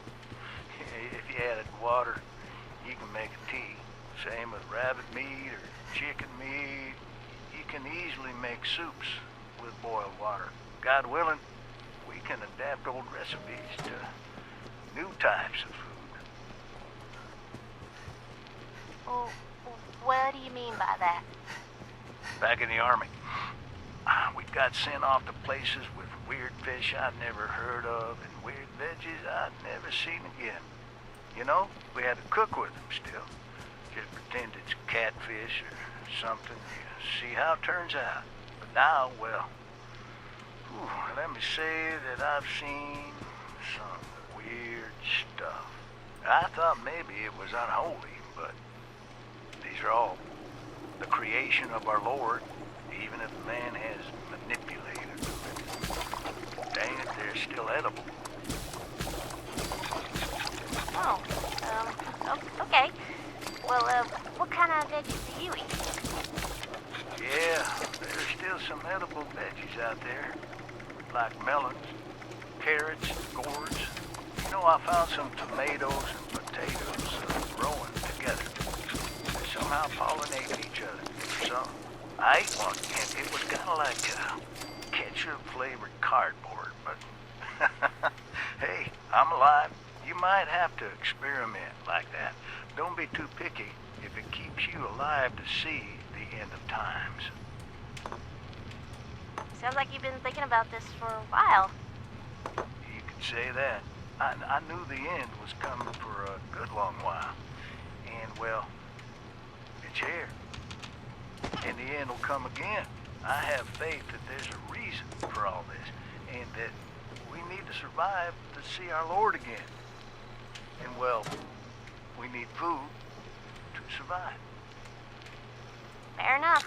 If you added water, you can make a tea. Same with rabbit meat or chicken meat. You can easily make soups with boiled water. God willing, we can adapt old recipes to new types of food. Well, what do you mean by that? Back in the Army, we got sent off to places with weird fish I'd never heard of and weird veggies I'd never seen again. You know, we had to cook with them still. Just pretend it's catfish or something. You see how it turns out. But now, well, let me say that I've seen some weird stuff. I thought maybe it was unholy, but these are all the creation of our Lord, even if man has manipulated them. Dang it, they're still edible. Oh, okay. Well, what kind of veggies do you eat? Yeah, there's still some edible veggies out there, like melons, carrots, gourds. You know, I found some tomatoes and potatoes growing together. They somehow pollinate each other. So I ate one, and it was kind of like ketchup-flavored cardboard, but hey, I'm alive. You might have to experiment like that. Don't be too picky if it keeps you alive to see the end of times. Sounds like you've been thinking about this for a while. You could say that. I knew the end was coming for a good long while. And, well, it's here. And the end will come again. I have faith that there's a reason for all this, and that we need to survive to see our Lord again. And, well, we need food to survive. Fair enough.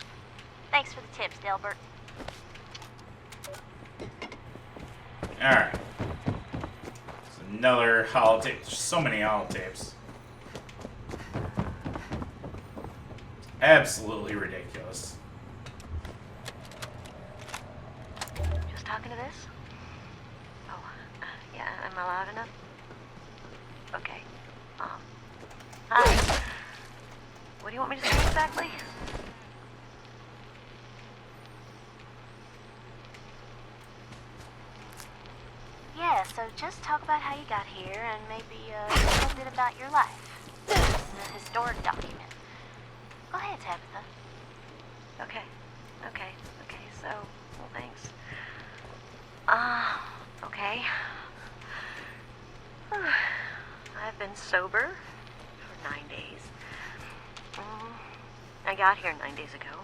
Thanks for the tips, Delbert. Alright. Another holotape. There's so many holotapes. Absolutely ridiculous. Just talking to this? Oh, yeah, am I loud enough? Okay. Hi. What do you want me to say exactly? Yeah, so just talk about how you got here and maybe a little bit about your life. This is a historic document. Go ahead, Tabitha. Okay, so, well, thanks. Okay. I've been sober for 9 days. I got here 9 days ago.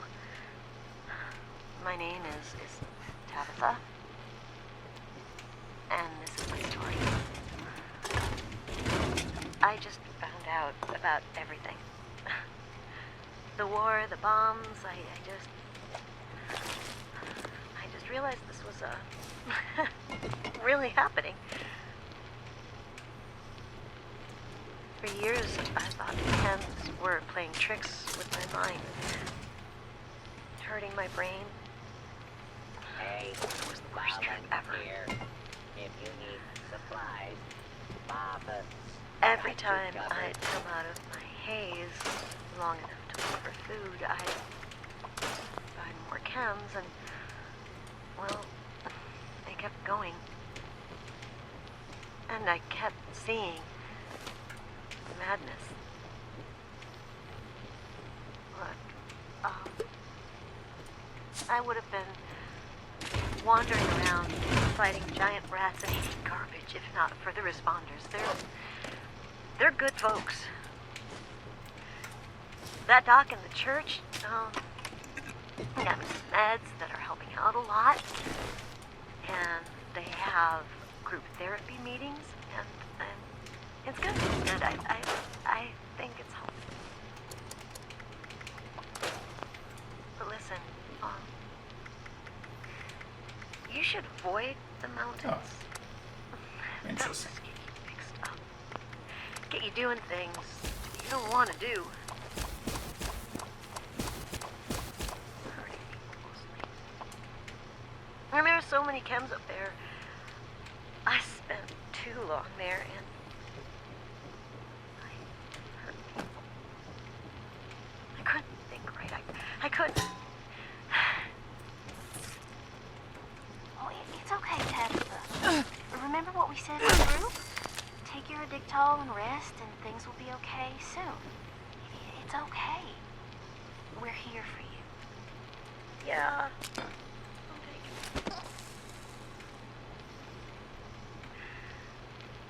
My name is Tabitha. And this is my story. I just found out about everything. The war, the bombs, I just realized this was really happening. For years, I thought the hands were playing tricks with my mind, hurting my brain. Hey, It was the worst trip ever. here. If you need supplies, Papa. Every time I'd come out of my haze long enough to look for food, I'd find more chems, and, well, they kept going. And I kept seeing madness. Look, I would have been wandering around fighting giant rats and eating garbage if not for the responders. They're good folks. That doc in the church, got meds that are helping out a lot, and they have group therapy meetings, and it's good. It's good. I think it's helpful. But listen, you should avoid the mountains. Oh. Interesting. Get you mixed up. Get you doing things you don't want to do. Hurting people mostly. And there are so many chems up there. I spent too long there, and I hurt people. I couldn't think right. I couldn't. Oh, it's okay, Tabitha. Remember what we said in the group? Take your Addictol and rest, and things will be okay soon. It's okay. We're here for you. Yeah.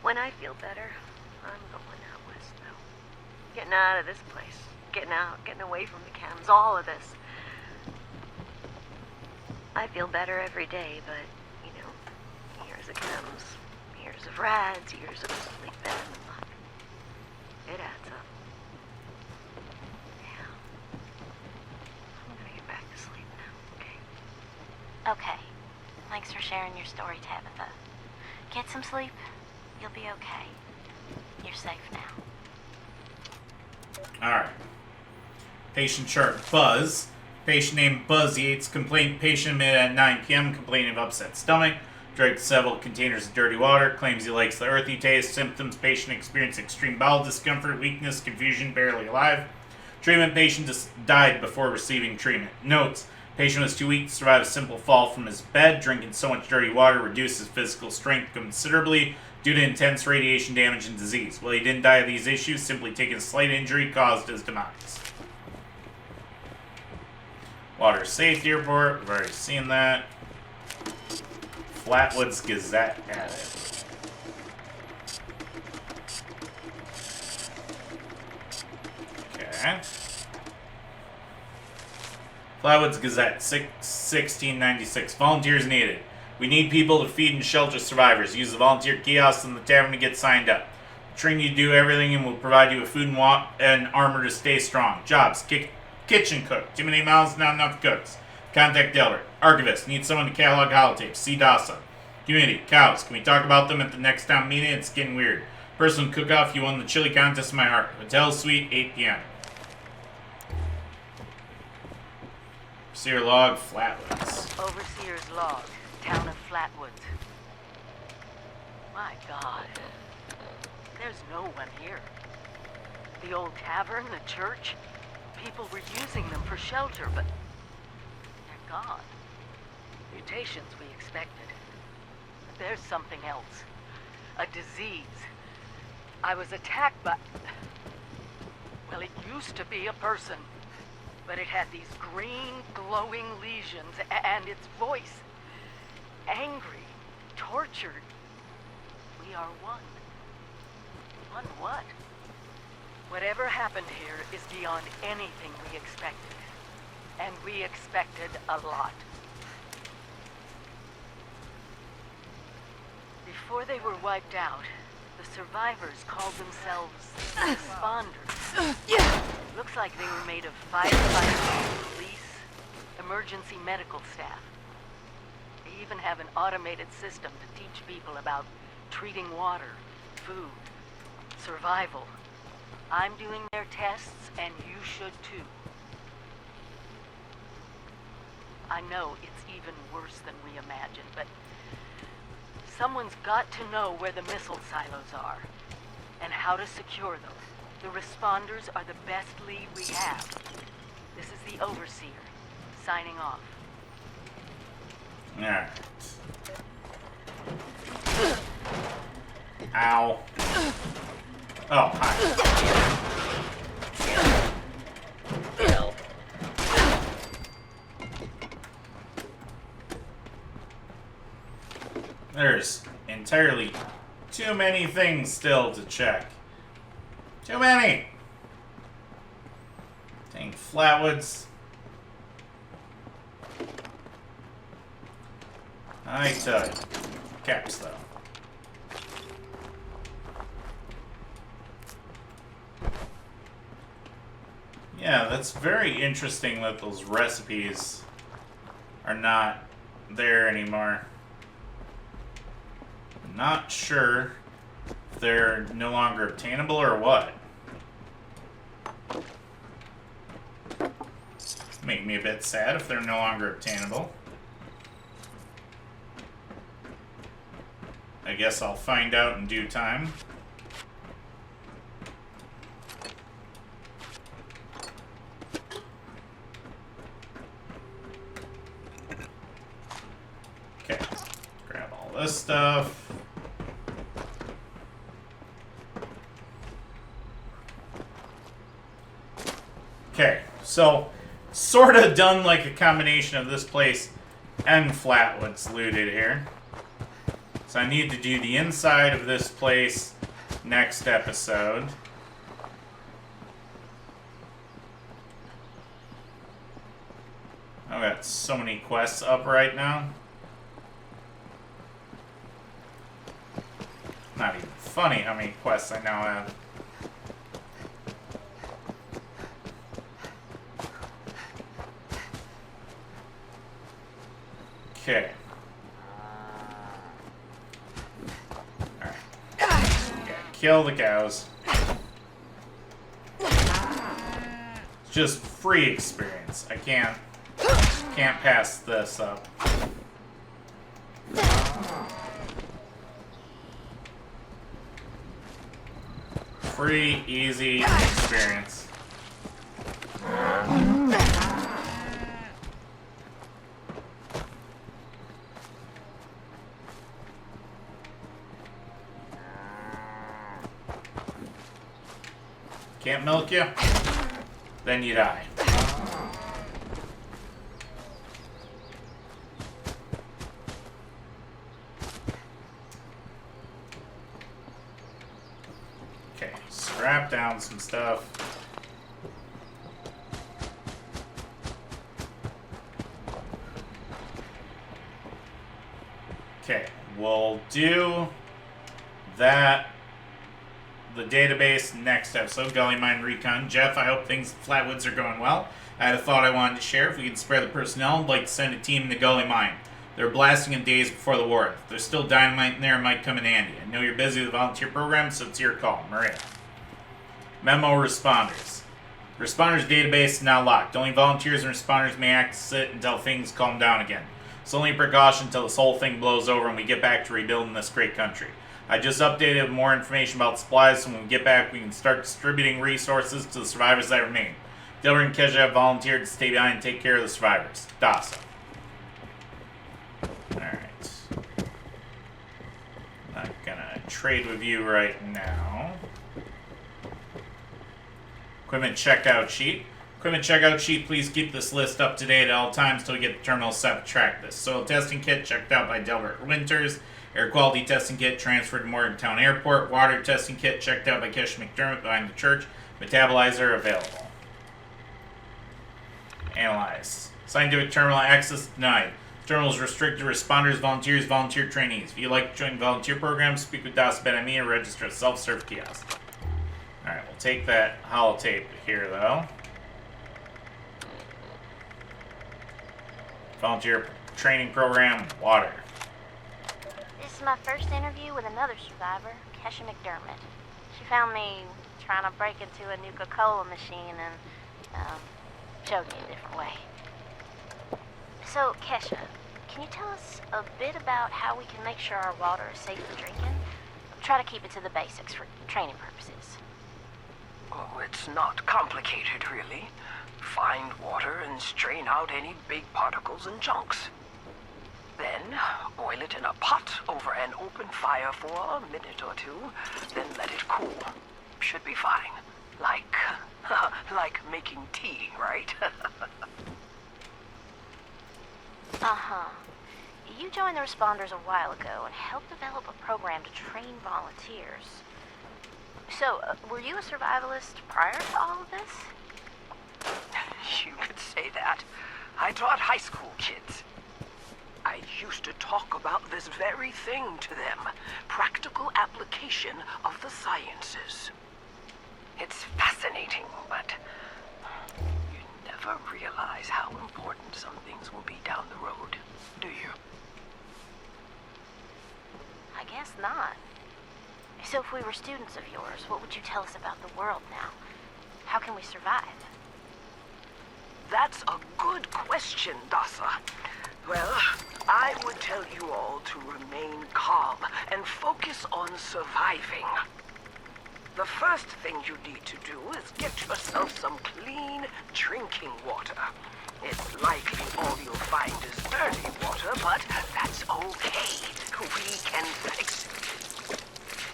When I feel better, I'm going out west, though. Getting out of this place. Getting out, getting away from the chems, all of this. I feel better every day, but, you know, years of chems, years of rads, years of sleeping in the muck. It adds up. Yeah. I'm gonna get back to sleep now, okay? Okay. Thanks for sharing your story, Tabitha. Get some sleep. You'll be okay. You're safe now. Alright. Patient chart. Buzz. Patient named Buzz Yates. Complaint. Patient admitted at 9 p.m. complaining of upset stomach. Drank several containers of dirty water. Claims he likes the earthy taste. Symptoms. Patient experienced extreme bowel discomfort, weakness, confusion, barely alive. Treatment. Patient died before receiving treatment. Notes. Patient was too weak to survive a simple fall from his bed. Drinking so much dirty water reduced his physical strength considerably due to intense radiation damage and disease. While he didn't die of these issues, simply taking a slight injury caused his demise. Water Safety Report, we've already seen that. Flatwoods Gazette added. Okay. Flatwoods Gazette, 1696. Volunteers needed. We need people to feed and shelter survivors. Use the volunteer kiosks in the tavern to get signed up. We'll train you to do everything and we'll provide you with food and armor to stay strong. Jobs. Kitchen cook. Too many mouths, not enough cooks. Contact Delbert. Archivist. Need someone to catalog holotapes. See DASA. Community. Cows. Can we talk about them at the next town meeting? It's getting weird. Personal cook-off. You won the chili contest in my heart. Hotel Suite, 8 p.m. Overseer log, Flatwoods. Overseer's log. Town of Flatwoods. My God. There's no one here. The old tavern, the church, people were using them for shelter, but they're gone. Mutations we expected. But there's something else. A disease. I was attacked by... Well, it used to be a person, but it had these green, glowing lesions, and its voice. Angry, tortured. We are one. One what? Whatever happened here is beyond anything we expected. And we expected a lot. Before they were wiped out, the survivors called themselves Responders. Looks like they were made of firefighters, police, emergency medical staff. They even have an automated system to teach people about treating water, food, survival. I'm doing their tests, and you should too. I know it's even worse than we imagined, but someone's got to know where the missile silos are, and how to secure them. The Responders are the best lead we have. This is the Overseer, signing off. Alright. Ow. Oh, hi. There's entirely too many things still to check. Too many! Dang Flatwoods. I tell you. Caps, though. Yeah, that's very interesting that those recipes are not there anymore. I'm not sure if they're no longer obtainable or what. Make me a bit sad if they're no longer obtainable. I guess I'll find out in due time. Okay, grab all this stuff. Okay, so sort of done like a combination of this place and Flatwoods looted here. So I need to do the inside of this place next episode. I've got so many quests up right now. Not even funny how many quests I now have. Okay. Alright. Okay, kill the cows. It's just free experience. I can't pass this up. Free, easy experience. Can't milk you? Then you die. Okay, scrap down some stuff. Okay, we'll do that. The database next episode, Gully Mine Recon. Jeff, I hope things at Flatwoods are going well. I had a thought I wanted to share. If we can spare the personnel, I'd like to send a team to Gully Mine. They're blasting in days before the war. If there's still dynamite in there, it might come in handy. I know you're busy with the volunteer program, so it's your call. Maria. Memo responders. Responders database is now locked. Only volunteers and responders may access it until things calm down again. It's only a precaution until this whole thing blows over and we get back to rebuilding this great country. I just updated with more information about supplies, so when we get back, we can start distributing resources to the survivors that remain. Delbert and Kesha have volunteered to stay behind and take care of the survivors. Dasa. Alright. Not gonna trade with you right now. Equipment checkout sheet. Equipment checkout sheet, please keep this list up to date at all times until we get the terminal set to track this. Soil testing kit checked out by Delbert Winters. Air quality testing kit transferred to Morgantown Airport. Water testing kit checked out by Kesha McDermott behind the church. Metabolizer available. Analyze. Scientific terminal access denied. Terminal is restricted to responders, volunteers, volunteer trainees. If you'd like to join volunteer programs, speak with Das Ben-Ami or register at self-serve kiosk. Alright, we'll take that holotape here, though. Volunteer training program, water. This is my first interview with another survivor, Kesha McDermott. She found me trying to break into a Nuka-Cola machine and, choking a different way. So, Kesha, can you tell us a bit about how we can make sure our water is safe for drinking? Try to keep it to the basics for training purposes. Oh, it's not complicated, really. Find water and strain out any big particles and chunks. Then, boil it in a pot over an open fire for a minute or two, then let it cool. Should be fine. Like, like making tea, right? Uh-huh. You joined the Responders a while ago and helped develop a program to train volunteers. So, were you a survivalist prior to all of this? You could say that. I taught high school kids. I used to talk about this very thing to them. Practical application of the sciences. It's fascinating, but you never realize how important some things will be down the road, do you? I guess not. So if we were students of yours, what would you tell us about the world now? How can we survive? That's a good question, Dasa. Well, I would tell you all to remain calm and focus on surviving. The first thing you need to do is get yourself some clean drinking water. It's likely all you'll find is dirty water, but that's okay. We can fix it.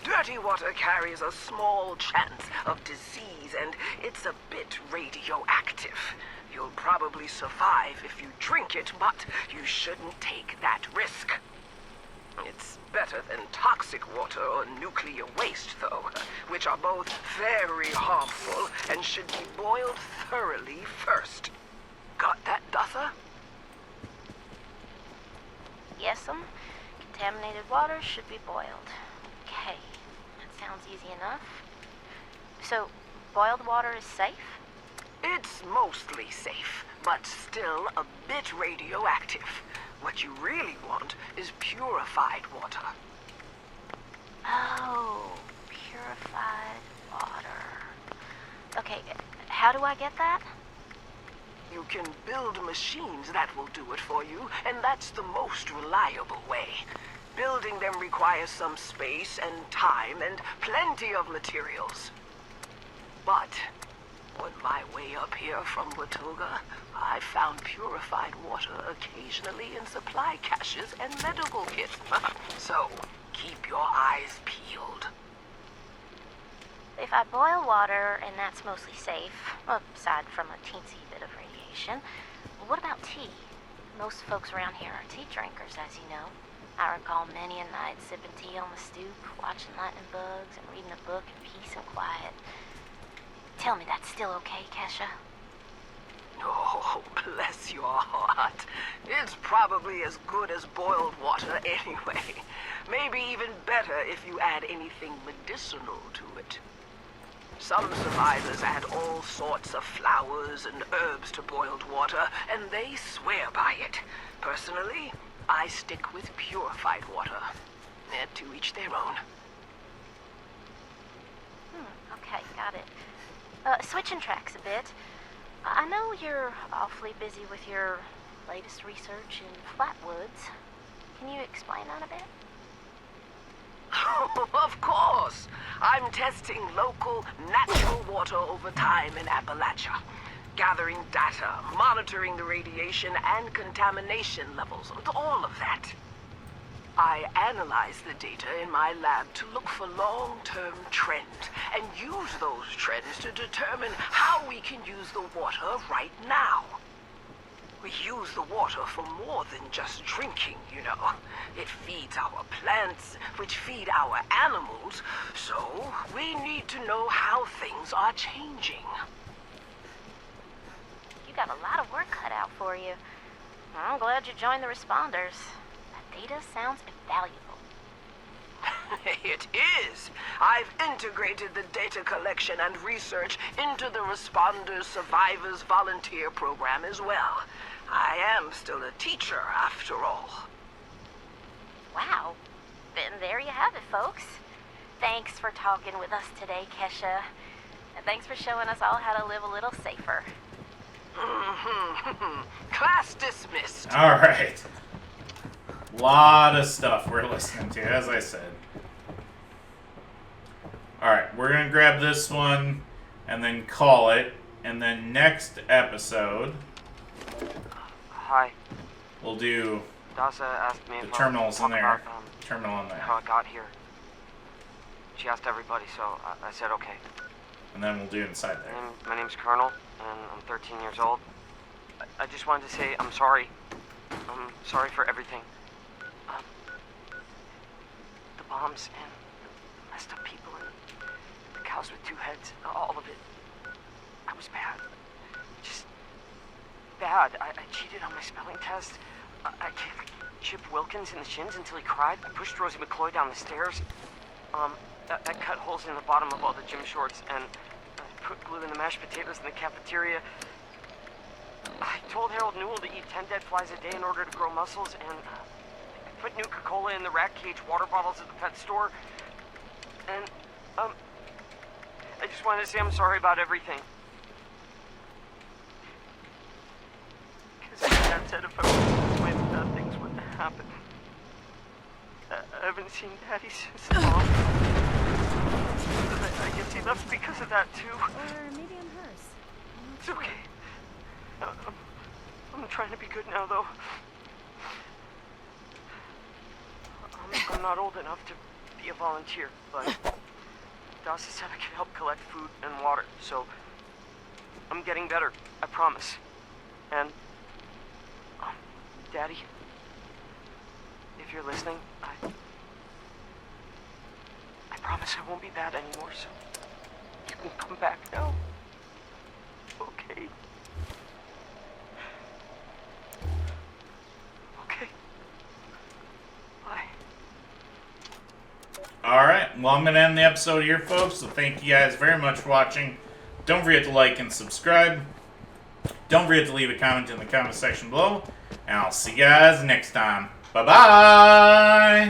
Dirty water carries a small chance of disease, and it's a bit radioactive. You'll probably survive if you drink it, but you shouldn't take that risk. It's better than toxic water or nuclear waste, though, which are both very harmful and should be boiled thoroughly first. Got that, Dutha? Yes'm. Contaminated water should be boiled. Okay, that sounds easy enough. So, boiled water is safe? It's mostly safe, but still a bit radioactive. What you really want is purified water. Oh, purified water. Okay, how do I get that? You can build machines that will do it for you, and that's the most reliable way. Building them requires some space and time and plenty of materials. But on my way up here from Watoga, I found purified water occasionally in supply caches and medical kits. So, keep your eyes peeled. If I boil water, and that's mostly safe, aside from a teensy bit of radiation, what about tea? Most folks around here are tea drinkers, as you know. I recall many a night sipping tea on the stoop, watching lightning bugs, and reading a book in peace and quiet. Tell me that's still okay, Kesha? Oh, bless your heart. It's probably as good as boiled water anyway. Maybe even better if you add anything medicinal to it. Some survivors add all sorts of flowers and herbs to boiled water, and they swear by it. Personally, I stick with purified water. To each their own. Okay, got it. Switching tracks a bit. I know you're awfully busy with your latest research in Flatwoods. Can you explain that a bit? Of course! I'm testing local, natural water over time in Appalachia. Gathering data, monitoring the radiation and contamination levels, all of that. I analyze the data in my lab to look for long-term trends and use those trends to determine how we can use the water right now. We use the water for more than just drinking, you know. It feeds our plants, which feed our animals, so we need to know how things are changing. You got a lot of work cut out for you. I'm glad you joined the Responders. That data sounds invaluable. It is. I've integrated the data collection and research into the Responders Survivors Volunteer Program as well. I am still a teacher, after all. Wow. Then there you have it, folks. Thanks for talking with us today, Kesha. And thanks for showing us all how to live a little safer. Class dismissed. All right. Lot of stuff we're listening to, as I said. Alright, we're going to grab this one and then call it. And then next episode... Hi. We'll do Dasa asked me The if terminal's in talk there. about, Terminal in there. how I got here. She asked everybody, so I said okay. And then we'll do inside there. My name's Colonel, and I'm 13 years old. I just wanted to say I'm sorry. I'm sorry for everything. The bombs and the messed up people and the cows with two heads, all of it. I was bad. Just bad. I cheated on my spelling test. I kicked Chip Wilkins in the shins until he cried. I pushed Rosie McCloy down the stairs. I cut holes in the bottom of all the gym shorts and put glue in the mashed potatoes in the cafeteria. I told Harold Newell to eat 10 dead flies a day in order to grow muscles, and I put Nuka-Cola in the rat cage water bottles at the pet store. And, I just wanted to say I'm sorry about everything. Because Dad said if I was this way, bad things wouldn't happen. I haven't seen Daddy since the bomb. I guess he left because of that, too. Or maybe I'm hers. It's okay. I'm trying to be good now, though. I'm not old enough to be a volunteer, but Dasa said I could help collect food and water, so I'm getting better, I promise. And, Daddy, if you're listening, I promise I won't be bad anymore, so you can come back now. Okay? Okay. Bye. Alright, well, I'm going to end the episode here, folks, so thank you guys very much for watching. Don't forget to like and subscribe. Don't forget to leave a comment in the comment section below. And I'll see you guys next time. Bye-bye!